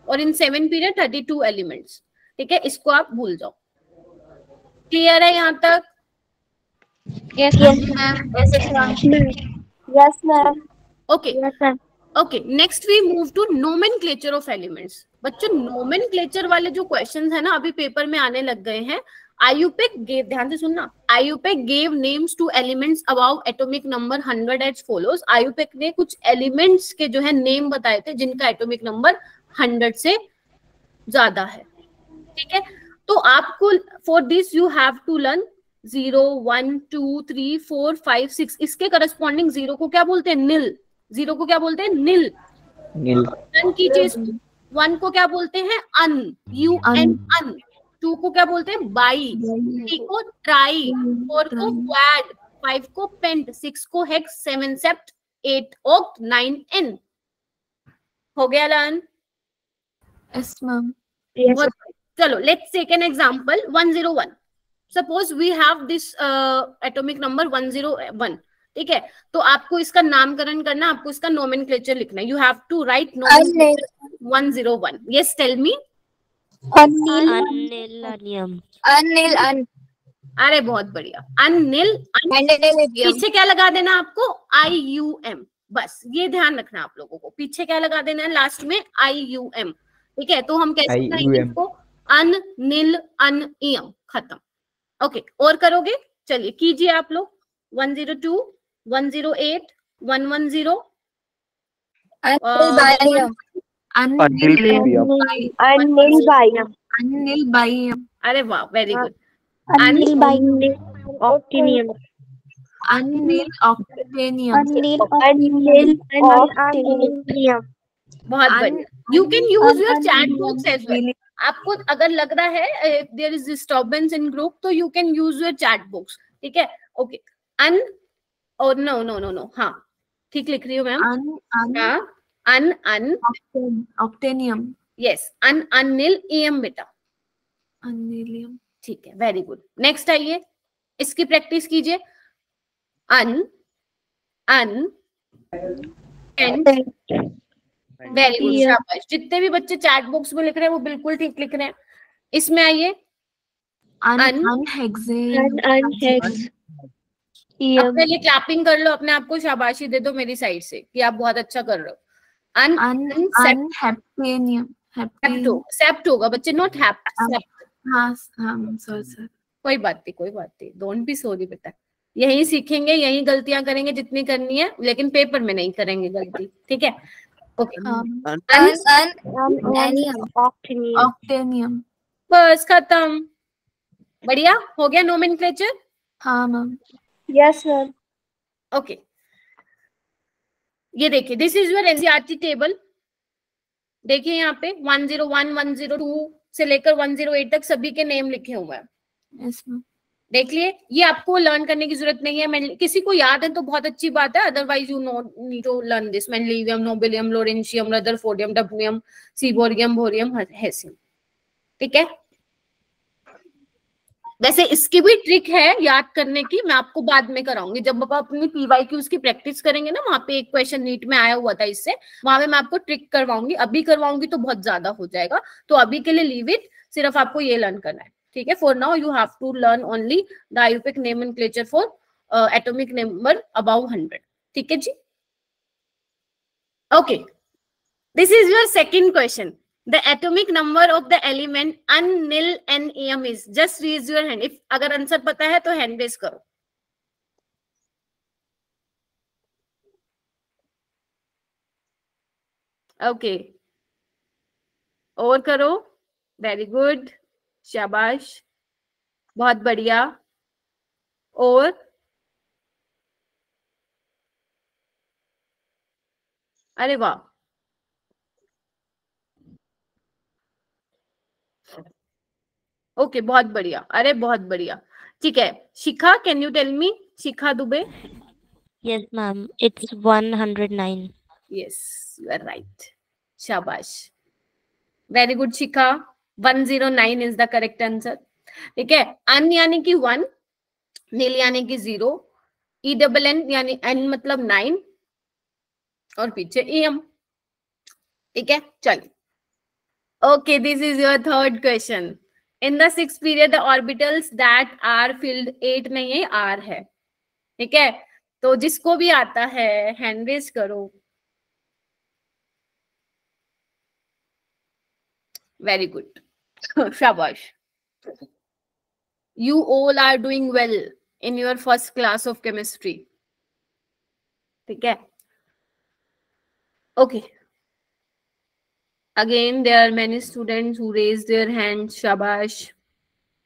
और इन सेवन पीरियड 32 एलिमेंट्स। ठीक है, इसको आप भूल जाओ। क्लियर है यहाँ तक? Yes ma'am. Okay okay, next we move to nomenclature of elements. बच्चों, नोमेनक्लेचर वाले जो क्वेश्चंस है ना, अभी पेपर में आने लग गए हैं। IUPAC gave, ध्यान से सुनना, IUPAC gave names to elements above atomic number 100 as follows। IUPAC ने कुछ एलिमेंट्स के जो है नेम बताए थे जिनका एटॉमिक नंबर 100 से ज्यादा है। ठीक है, तो आपको for this you have to learn 0 1 2 3 4 5 6। इसके करस्पॉन्डिंग जीरो को क्या बोलते हैं? नील। जीरो को क्या बोलते हैं? नील। रन कीजिए। 1 को क्या बोलते हैं? अन, UN, अन। 2 को क्या बोलते हैं? बाई। 3 को ट्राई, 4 को क्वाड, 5 को पेंट, 6 को हेक्स, 7 सेप्ट, 8 ऑक्ट, 9 एन। हो गया लर्न? Yes ma'am. चलो, let's take an example 101। Suppose we have this atomic number 101। ठीक है, तो आपको इसका नामकरण करना, आपको इसका नोमेनक्लेचर लिखना है। You have to write nomenclature 101। Yes, tell me. Anil, अरे बहुत बढ़िया, अनिल। पीछे क्या लगा देना आपको? IUM। बस ये ध्यान रखना आप लोगों को, पीछे क्या लगा देना है? लास्ट में IUM। ठीक है, तो हम कैसे करेंगे इसको? अनिल, अनियम, खत्म। ओके, और करोगे? चलिए कीजिए आप लोग। 102, 108, 110, अनिल बाई। अरे वाह, वेरी गुड। अनिल बाई। ऑक्टेनियम। अनिल ऑक्टेनियम। बहुत बढ़िया। You can use your chat box as well. आपको अगर लग रहा है there is disturbance in group, तो you can use your chat box. ठीक है, ओके। अन और नो, हाँ ठीक लिख रही हूँ मैम। अन ऑक्टेनियम। यस, अनिल एम बेटा। अनिलियम। ठीक है, वेरी गुड। नेक्स्ट आइए, इसकी प्रैक्टिस कीजिए। अन एंड, वेरी गुड, शाबाश। जितने भी बच्चे चैट बॉक्स में लिख रहे हैं वो बिल्कुल ठीक लिख रहे हैं। इसमें आइए, अपने लिए क्लैपिंग कर लो, अपने आप को शाबाशी दे दो मेरी साइड से कि आप बहुत अच्छा कर रहे हो। सेप्ट होगा बच्चे, नॉट हैप्ट। हाँ सर। कोई बात नहीं, डोंट बी सॉरी बेटा। यही सीखेंगे, यही गलतियां करेंगे जितनी करनी है, लेकिन पेपर में नहीं करेंगे गलती। ठीक है, ओके। ऑक्टेनियम। बस खत्म। बढ़िया, हो गया नोमेनक्लेचर। हाँ मैम। Yes ma'am. ओके, ये देखिए, this is your NCERT table. देखिए यहाँ पे 101, 102 से लेकर 108 तक सभी के नेम लिखे हुए हैं। Yes ma'am. देख लिए, ये आपको लर्न करने की जरूरत नहीं है। मैं किसी को याद है तो बहुत अच्छी बात है, otherwise you need to learn this. Mendelevium, nobelium, lawrencium, rutherfordium, dubnium, seaborgium, bohrium, hassium. ठीक है, वैसे इसकी भी ट्रिक है याद करने की, मैं आपको बाद में कराऊंगी जब आप अपनी PYQs की प्रैक्टिस करेंगे ना। वहां पे एक क्वेश्चन नीट में आया हुआ था इससे, वहां पे मैं आपको ट्रिक करवाऊंगी। अभी करवाऊंगी तो बहुत ज्यादा हो जाएगा, तो अभी के लिए लीव इट, सिर्फ आपको ये लर्न करना है। ठीक है, for now you have to learn only the IUPAC nomenclature for atomic number above 100। ठीक है जी, okay. This is your second question. The atomic number of the element Nil NEM is, just raise your hand if अगर आंसर पता है तो हैंड रेज करो। ओके, और करो, वेरी गुड, शाबाश। बहुत बढ़िया। और अरे वाह, ओके बहुत बढ़िया, अरे बहुत बढ़िया। ठीक है, Shikha, can you tell me, Shikha Dubey? Yes, ma'am. It's 109. Yes, you are right, शाबाश, very good Shikha, 109 is the correct answer. ठीक है, अन यानी कि 1, नील यानी कि 0, ई डबल एन यानी एन मतलब 9, और पीछे एम। ठीक है, चलिए। Okay, this is your third question. In the 6th period the orbitals that are filled 8 नहीं है, आर है। ठीक है, तो जिसको भी आता है हैंड रेज करो। वेरी गुड, शाबाश, you all are doing well in your first class of chemistry. ठीक है, okay, again there are many students who raise their hands, शाबाश,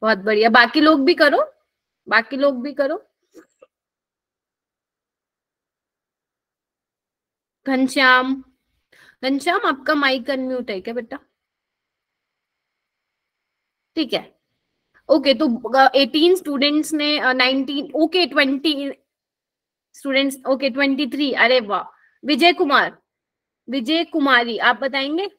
बहुत बढ़िया। बाकी लोग भी करो, बाकी लोग भी करो। घनश्याम, घनश्याम आपका माइक अनम्यूट है क्या बेटा? ठीक है, ओके, तो 18 स्टूडेंट्स ने 19, ओके 20 स्टूडेंट्स, ओके 23, अरे वाह। विजय कुमार, विजय कुमारी, आप बताएंगे?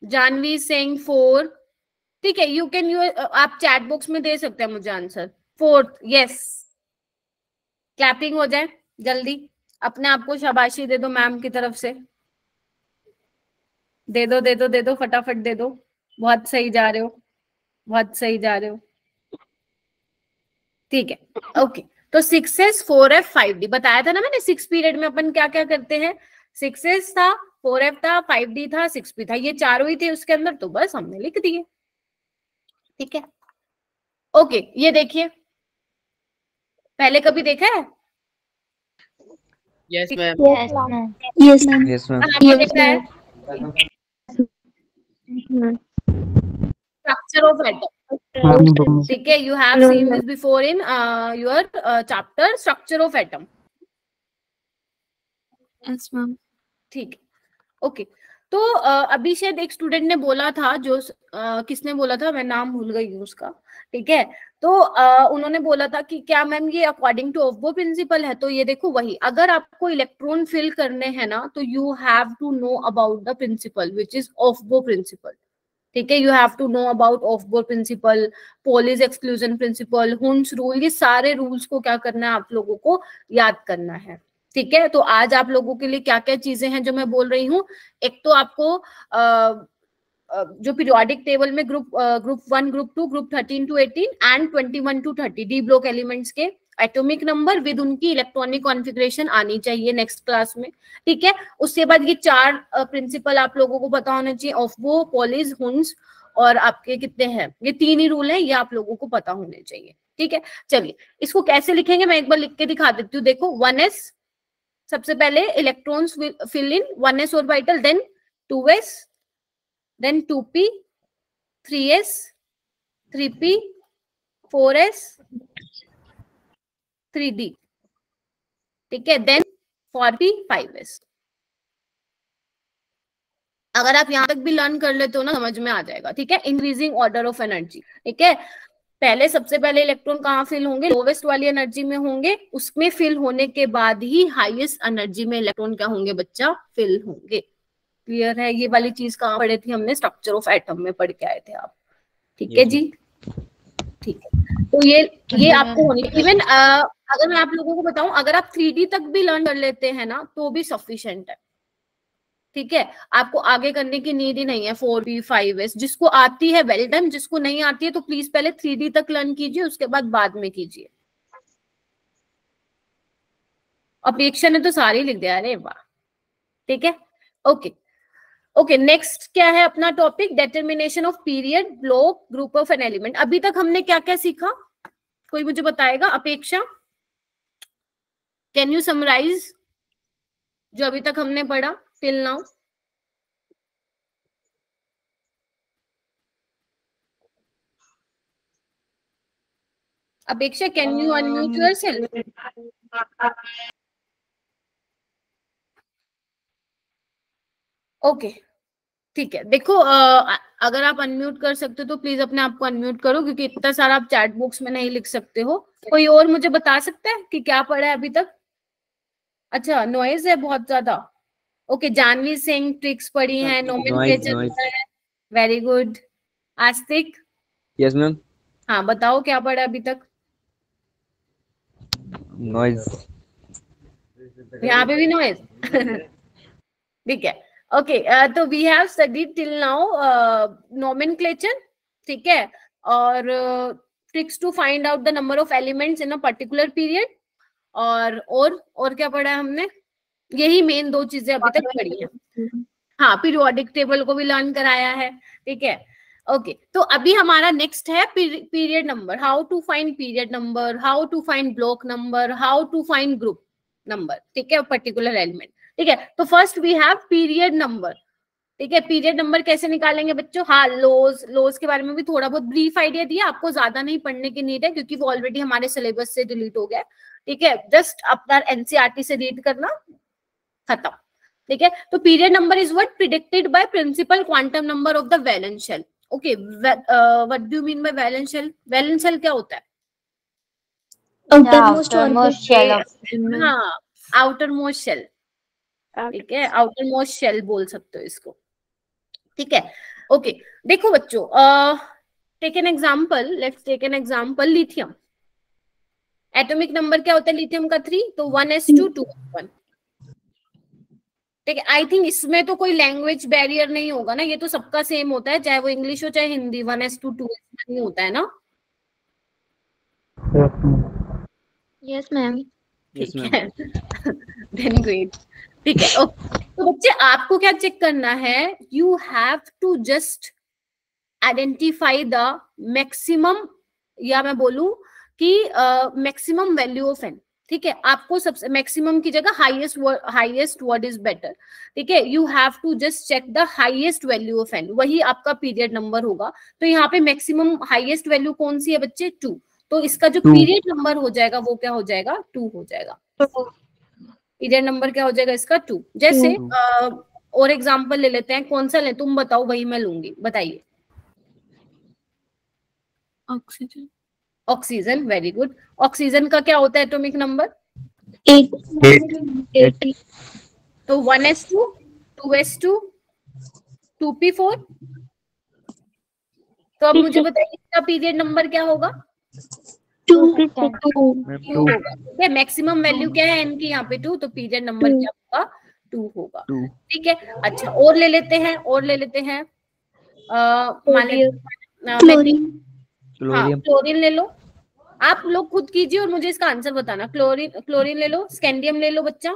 जानवी सिंह 4, ठीक है, यू कैन, आप चैट बॉक्स में दे सकते हैं मुझे आंसर। 4th, यस, क्लैपिंग हो जाए जल्दी, अपने आप को शाबाशी दे दो मैम की तरफ से, दे दो दे दो दे दो, फटाफट दे दो, बहुत सही जा रहे हो, बहुत सही जा रहे हो। ठीक है, ओके, तो 6s 4f 5d बताया था ना मैंने, 6 पीरियड में अपन क्या क्या करते हैं। 6s था, 4f था, 5d था, 6p था, ये चारों ही थे उसके अंदर, तो बस हमने लिख दिए। ठीक है, ओके, ये देखिए, पहले कभी देखा है? Yes ma'am. Yes, ma'am. Yes, ma'am. Yes ma'am. आपने देखा है स्ट्रक्चर ऑफ एटम? ठीक है, you have seen this before in your chapter structure of atom. Yes ma'am. ठीक है, ओके, तो अभी शायद एक स्टूडेंट ने बोला था, जो किसने बोला था, मैं नाम भूल गई हूँ उसका। ठीक है, तो उन्होंने बोला था कि क्या मैम ये अकॉर्डिंग टू ऑफबो प्रिंसिपल है, तो ये देखो वही, अगर आपको इलेक्ट्रॉन फिल करने हैं ना, तो you have to know about the principle which is aufbau principle. ठीक है, you have to know about aufbau principle, Pauli's exclusion principle, Hund's rule, ये सारे रूल्स को क्या करना है, आप लोगों को याद करना है। ठीक है, तो आज आप लोगों के लिए क्या क्या चीजें हैं जो मैं बोल रही हूँ। एक तो आपको जो पीरियोडिक टेबल में group 1, group 2, group 13 to 18 and 21 to 30 D block elements के एटॉमिक नंबर विद उनकी इलेक्ट्रॉनिक कॉन्फ़िगरेशन आनी चाहिए नेक्स्ट क्लास में। ठीक है, उसके बाद ये 4 प्रिंसिपल आप लोगों को पता होना चाहिए, ऑफबो, पोलिस, हुन्स, और आपके कितने हैं, ये 3 ही रूल हैं, ये आप लोगों को पता होने चाहिए। ठीक है, चलिए इसको कैसे लिखेंगे मैं एक बार लिख के दिखा देती हूँ। देखो 1s, सबसे पहले electrons fill in 1s orbital, then 2s, then 2p, 3s, 3p, 4s, 3d। ठीक है, देन 4p, 5s। अगर आप यहां तक भी लर्न कर लेते हो ना, समझ में आ जाएगा। ठीक है, इंक्रीजिंग ऑर्डर ऑफ एनर्जी। ठीक है, पहले सबसे पहले इलेक्ट्रॉन कहाँ फिल होंगे, लोवेस्ट वाली एनर्जी में होंगे, उसमें फिल होने के बाद ही हाईएस्ट एनर्जी में इलेक्ट्रॉन क्या होंगे बच्चा, फिल होंगे। क्लियर है? ये वाली चीज कहाँ पढ़े थी हमने, स्ट्रक्चर ऑफ एटम में पढ़ के आए थे आप। ठीक है जी, ठीक है, तो ये आपको होनी, इवन अगर मैं आप लोगों को बताऊं, अगर आप 3D तक भी लर्न कर लेते हैं ना, तो भी सफिशिएंट है। ठीक है, आपको आगे करने की नीड ही नहीं है 4p 5s। जिसको आती है वेल डन, जिसको नहीं आती है तो प्लीज पहले 3D तक लर्न कीजिए, उसके बाद में कीजिए। अपेक्षा ने तो सारी लिख दिया, अरे वाह। ठीक है, ओके ओके, नेक्स्ट क्या है अपना topic, determination of period, block, group of an element. अभी तक हमने क्या क्या सीखा, कोई मुझे बताएगा? अपेक्षा, कैन यू समराइज? जो अभी तक हमने पढ़ा टिल नाउ? अपेक्षा, can you unmute yourself? Okay, ठीक है। देखो अगर आप अनम्यूट कर सकते हो तो प्लीज अपने आप को अनम्यूट करो, क्योंकि इतना सारा आप चैट बॉक्स में नहीं लिख सकते हो। कोई और मुझे बता सकता है कि क्या पढ़ा है अभी तक? अच्छा, नॉइज है बहुत ज्यादा। ओके, जानवी सिंह ट्रिक्स पढ़ी है, नोमेनक्लेचर पढ़ा है, वेरी गुड। आस्तिक? Yes ma'am. हाँ बताओ क्या पढ़ा अभी तक? नॉइज, यहाँ पे भी नॉइज। ठीक है, ओके। तो we have studied till now nomenclature, ठीक है, और tricks to find out the number of elements in a particular period, और क्या पढ़ा है हमने? यही मेन 2 चीजें अभी तक पढ़ी है। हाँ, पीरियोडिक टेबल को भी लर्न कराया है, ठीक है। ओके, तो अभी हमारा नेक्स्ट है period number. How to find period number, how to find block number, how to find group number, ठीक है, पर्टिकुलर एलिमेंट, ठीक है। तो first we have period number, ठीक है। पीरियड नंबर कैसे निकालेंगे बच्चों? हाँ, लॉज के बारे में भी थोड़ा बहुत ब्रीफ आइडिया दिया, आपको ज्यादा नहीं पढ़ने की नीड है क्योंकि वो ऑलरेडी हमारे सिलेबस से डिलीट हो गया, ठीक है। जस्ट अपना एनसीईआरटी से रीड करना, खत्म, ठीक है। तो period number is what predicted by principal quantum number of the valence shell. Okay, what do you mean by valence shell? Valence shell क्या होता है? outermost shell of हाँ, आउटर मोस्ट शेल, ठीक है, आउटर मोस्ट शेल बोल सकते हो इसको, ठीक है। ओके, देखो बच्चों, take an example, let's take an example lithium. Atomic number क्या होता है लिथियम का? 3, तो 1s2 2s1, ठीक है। आई थिंक इसमें तो कोई लैंग्वेज बैरियर नहीं होगा ना, ये तो सबका सेम होता है, चाहे वो इंग्लिश हो चाहे हिंदी, 1s2 2s1 ही होता है ना? yes ma'am ठीक है, देन ग्रेट, ठीक है। ओके, तो बच्चे आपको क्या चेक करना है? You have to just identify the maximum, या मैं बोलूं कि मैक्सिमम वैल्यू ऑफ एन, ठीक है। आपको सबसे मैक्सिमम की जगह हाईएस्ट वर्ड इज बेटर, ठीक है। You have to just check the highest value of N, वही आपका पीरियड नंबर होगा। तो यहाँ पे मैक्सिमम हाईएस्ट वैल्यू कौन सी है बच्चे? 2, तो इसका जो पीरियड नंबर हो जाएगा वो क्या हो जाएगा? 2 हो जाएगा। पीरियड नंबर क्या हो जाएगा इसका? 2। जैसे और एग्जांपल ले लेते हैं, कौन सा ले, तुम बताओ, वही मैं लूंगी, बताइए। oxygen oxygen, very good. Oxygen का क्या होता है एटॉमिक नंबर? 80 तो 1s2 2s2 2p4, तो अब मुझे बताइए इसका पीरियड नंबर क्या होगा? 2 2 होगा, ठीक है। मैक्सिमम वैल्यू क्या है n की यहाँ पे? 2, तो पीरियड नंबर क्या होगा? 2 होगा, ठीक है। अच्छा, और ले लेते हैं, मान लेते क्लोरीन ले लो। आप लोग खुद कीजिए और मुझे इसका आंसर बताना। क्लोरीन ले लो, स्कैंडियम ले लो बच्चा।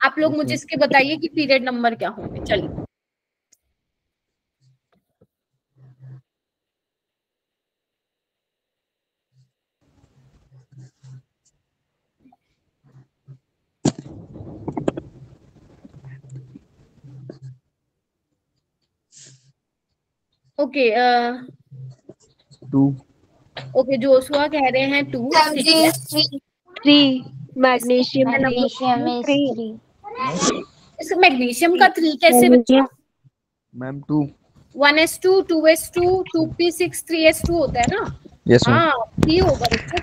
आप लोग मुझे इसके बताइए कि पीरियड नंबर क्या होंगे। चलिए, ओके, 2, ओके, जोशुआ कह रहे हैं 2। 3 मैग्नीशियम is 3 इस मैग्नीशियम का 3 कैसे बच्चा? Ma'am 2, 1s2 2s2 2p6 3s2 होता है ना? Yes ma'am. हाँ, 3 होगा बच्चा,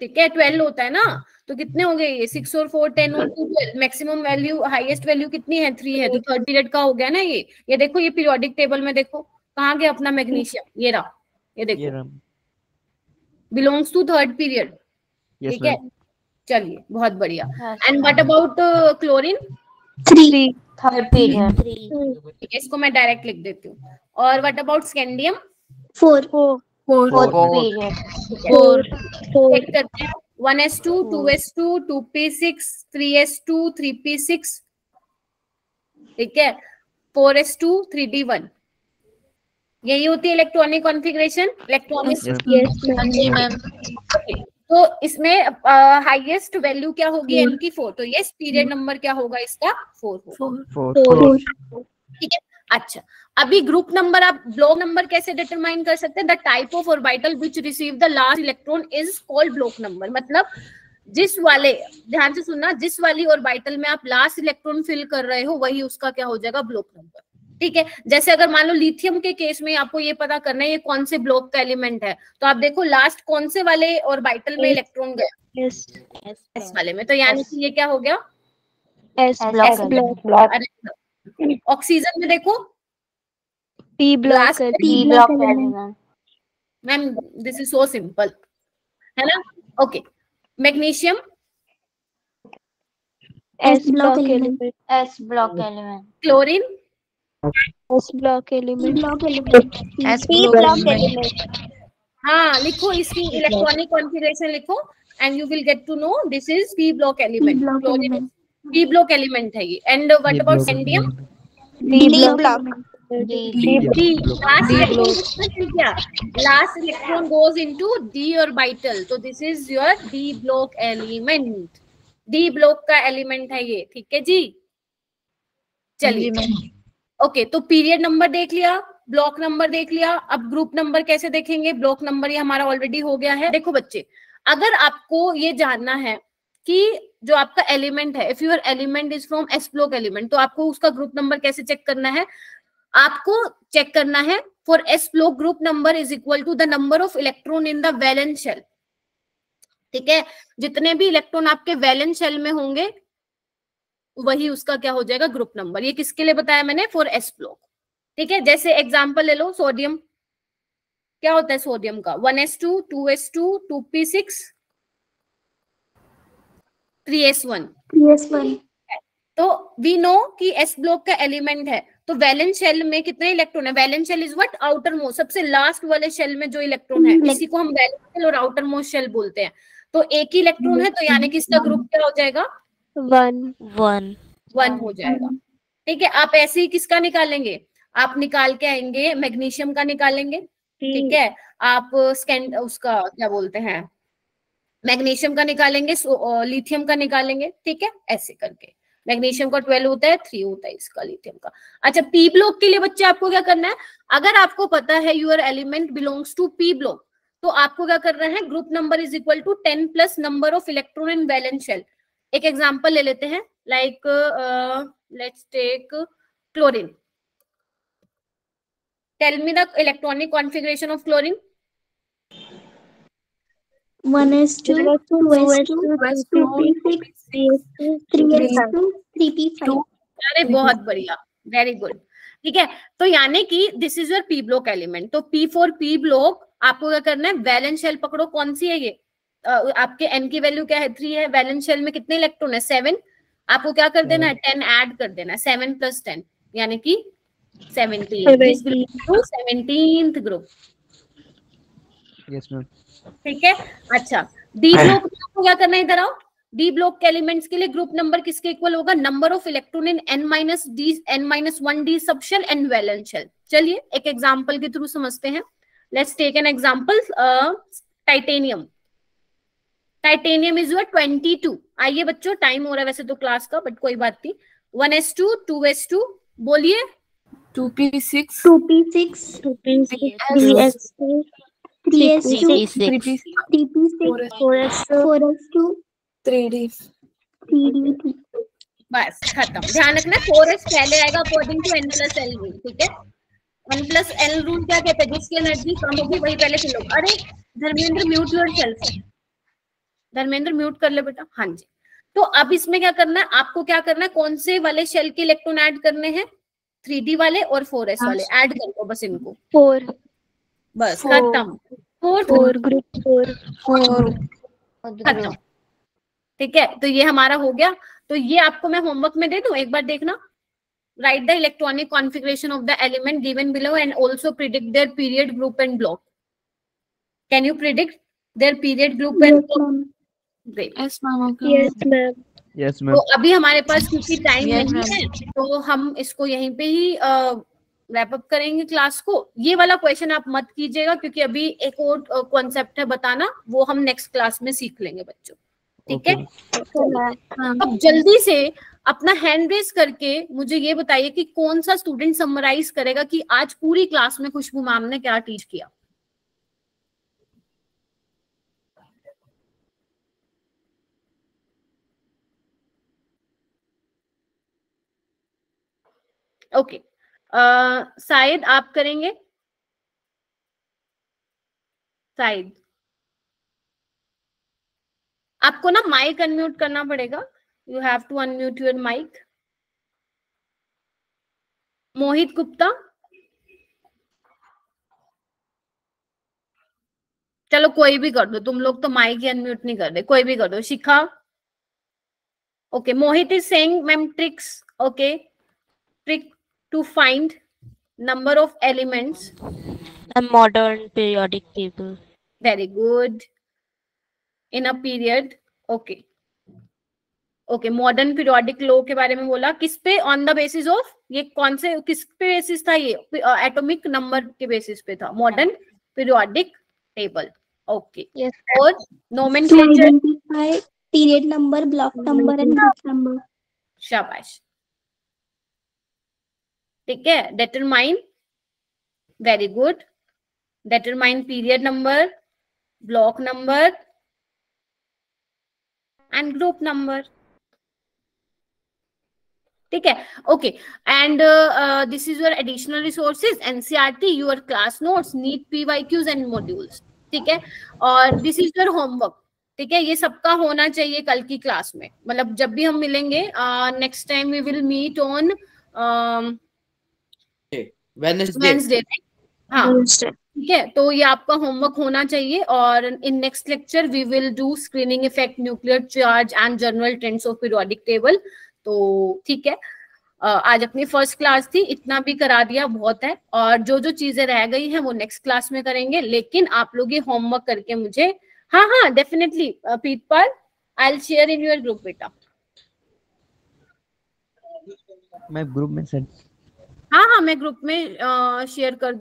ठीक है। 12 होता है ना, तो कितने हो गए ये? 6 और 4 10 और 2 12। मैक्सिमम वैल्यू, हाईएस्ट वैल्यू कितनी है? 3 है, तो थर्ड पीरियड का हो गया ना ये देखो, ये पीरियोडिक टेबल में देखो कहाँ गया अपना मैग्नीशियम, ये रहा, ये देखो, बिलोंग्स टू थर्ड पीरियड, ठीक है। चलिए, बहुत बढ़िया। And what about chlorine? 3 third period ठीक है, इसको मैं डायरेक्ट लिख देती हूँ। और what about scandium? 4 fourth period check करते हैं। 1s2 2s2 2p6 3s2 3p6, ठीक है। 4s2 3d1, यही होती है इलेक्ट्रॉनिक कॉन्फ़िगरेशन। इलेक्ट्रॉनिक, जी मैम। तो इसमें हाईएस्ट वैल्यू क्या होगी एन की 4, तो यस पीरियड नंबर क्या होगा इसका 4 होगा। 4 ठीक है। अच्छा, अभी ग्रुप नंबर, आप ब्लॉक नंबर कैसे डिटरमाइन कर सकते हैं? The type of orbital which receive the last electron is called block number. मतलब जिस वाले, ध्यान से सुनना, जिस वाली ऑर्बिटल में आप लास्ट इलेक्ट्रॉन फिल कर रहे हो वही उसका क्या हो जाएगा? Block number. ठीक है। जैसे अगर मान लो लिथियम के केस में आपको ये पता करना है ये कौन से ब्लॉक का एलिमेंट है, तो आप देखो लास्ट कौन से वाले ऑर्बिटल में इलेक्ट्रॉन गया? एस वाले में। तो यानी कि ये क्या हो गया? S block. ऑक्सीजन में देखो p block element. Ma'am this is so simple, है ना? Okay. Magnesium s block element. Chlorine s block element. S block element. हाँ लिखो, इसकी इलेक्ट्रॉनिक कॉन्फ़िगरेशन लिखो and you will get to know this is p block element. Chlorine p block element है ये। And what about scandium? D block. Last electron goes into d orbital, तो this is your d block element. D block का एलिमेंट है ये। ठीक है जी, चलिए। ओके, तो पीरियड नंबर देख लिया, ब्लॉक नंबर देख लिया। अब ग्रुप नंबर कैसे देखेंगे? ब्लॉक नंबर ये हमारा ऑलरेडी हो गया है। देखो बच्चे, अगर आपको ये जानना है कि जो आपका एलिमेंट है, if your element is from S block element, तो आपको उसका ग्रुप नंबर कैसे चेक करना है? आपको चेक करना है for S block group number is equal to the number of electron in the valence shell. ठीक है, जितने भी इलेक्ट्रॉन आपके वैलेंस शेल में होंगे वही उसका क्या हो जाएगा? Group number. ये किसके लिए बताया मैंने? For S block. ठीक है, जैसे एग्जांपल ले लो, सोडियम। क्या होता है सोडियम का? 1s2 2s2 2p6 3s1। तो वी नो कि एस ब्लॉक का एलिमेंट है, तो वैलेंस शेल में कितने इलेक्ट्रॉन है? Valence shell is what? Outer most, सबसे लास्ट वाले शेल में जो इलेक्ट्रॉन है इसी को हम वैलेंस शेल और आउटर मोस्ट शेल बोलते हैं। तो एक ही इलेक्ट्रॉन है, तो यानी कि इसका ग्रुप क्या हो जाएगा? 1 हो जाएगा। ठीक है, आप ऐसे ही किसका निकालेंगे? आप निकाल के आएंगे मैग्नीशियम का निकालेंगे। ठीक है, आप उसका क्या बोलते हैं, मैग्नीशियम का निकालेंगे, लिथियम का निकालेंगे। ठीक है, ऐसे करके मैग्नीशियम का 12 होता है, 3 होता है इसका लिथियम का। अच्छा, पी ब्लॉक के लिए बच्चे आपको क्या करना है? अगर आपको पता है your element belongs to P block, तो आपको क्या करना है? Group number is equal to 10 plus number of electron in valence shell. एक एग्जांपल ले लेते हैं, like let's take chlorine. Tell me the electronic configuration of chlorine. 1s2 2s2 2p6 3s2 3p5। अरे बहुत बढ़िया, वेरी गुड। ठीक है, तो यानी कि this is your P block element. तो पी फॉर पी ब्लॉक आपको क्या करना है? वैलेंस शेल पकड़ो, कौन सी है ये? आपके एन की वैल्यू क्या है? 3 है। वैलेंस शेल में कितने इलेक्ट्रॉन है? 7। आपको क्या कर देना है? 10 ऐड कर देना है। 7 + 10 यानी कि 17th ग्रुप। Yes ma'am. ठीक है। अच्छा, डी ब्लॉक में आपको क्या करना है? इधर आओ। डी ब्लॉक के एलिमेंट्स के लिए ग्रुप नंबर किसके इक्वल होगा? Number of electron in n-1d sub shell and valence shell. चलिए एक एग्जांपल के थ्रू समझते हैं। Let's take an example, titanium. Titanium is your 22। आइए बच्चों, टाइम हो रहा है वैसे तो क्लास का, बट कोई बात नहीं। 1s2 2s2 बोलिए। 2p6 2p6 3s2 3p6 4s2 3d। बस खत्म। ध्यान रखना 4s पहले आएगा अकॉर्डिंग टू n+l रूल। ठीक है, 1+l रूल क्या कहते हैं? जिसकी एनर्जी कम होगी वही पहले फिल होगा। अरे Dharmendra mute your self. Dharmendra mute कर ले बेटा। हाँ जी। तो अब इसमें क्या करना है? आपको क्या करना है? कौन से वाले शेल के इलेक्ट्रॉन ऐड करने हैं? 3d वाले और 4s वाले ऐड कर दो बस इनको। 4 बस खत्म। 4 ग्रुप 4 खत्म। ठीक है, तो ये हमारा हो गया। तो ये आपको मैं होमवर्क में दे दूं, एक बार देखना। Right the electronic configuration of the element given below and also predict there period, group and block. Can you predict there period, group and block? Great. Yes ma'am. Yes ma'am. Yes ma'am. तो अभी हमारे पास क्योंकि टाइम नहीं है, तो हम इसको यहीं पे ही रैप अप करेंगे क्लास को। ये वाला क्वेश्चन आप मत कीजिएगा क्योंकि अभी एक और कॉन्सेप्ट है बताना, वो हम नेक्स्ट क्लास में सीख लेंगे बच्चों, ठीक है? अब जल्दी से अपना हैंड रेस करके मुझे ये बताइए कि कौन सा स्टूडेंट समराइज करेगा कि आज पूरी क्लास में खुशबू मैम ने क्या टीच किया। ओके, शायद आप करेंगे? शायद आपको ना माइक अनम्यूट करना पड़ेगा, you have to unmute your mic. Mohit Gupta, चलो कोई भी कर दो, तुम लोग तो माइक ही अनम्यूट नहीं कर रहे, कोई भी कर दो। Shikha, okay. Mohit is saying ma'am tricks, okay, trick to find number of elements. A modern periodic table. Very good. In a period, okay. Okay, modern periodic law के बारे में बोला, किस पे? On the basis of, ये कौन से, किस पे बेसिस था? ये एटॉमिक नंबर के बेसिस पे था, मॉडर्न पीरियोडिक टेबल, ओके। और nomenclature, identify period number, block number and group number. शाबाश, ठीक है। determine, very good, determine period number, block number and group number, ठीक है, okay. And this is your additional resources, NCERT, your class notes, NEET PYQs and modules, ठीक है। और दिस इज योर होमवर्क, ठीक है। ये सबका होना चाहिए कल की क्लास में, मतलब जब भी हम मिलेंगे next time we will meet on Wednesday, हाँ, ठीक है। तो ये आपका होमवर्क होना चाहिए। और in next lecture we will do screening effect, nuclear charge and general trends of periodic table. तो ठीक है, आज अपनी फर्स्ट क्लास थी, इतना भी करा दिया बहुत है। और जो जो चीजें रह गई हैं वो नेक्स्ट क्लास में करेंगे, लेकिन आप लोग ये होमवर्क करके मुझे, हाँ हाँ definitely Pritpal, I will share in your group बेटा। मैं ग्रुप में सेंड, हाँ हाँ मैं ग्रुप में शेयर कर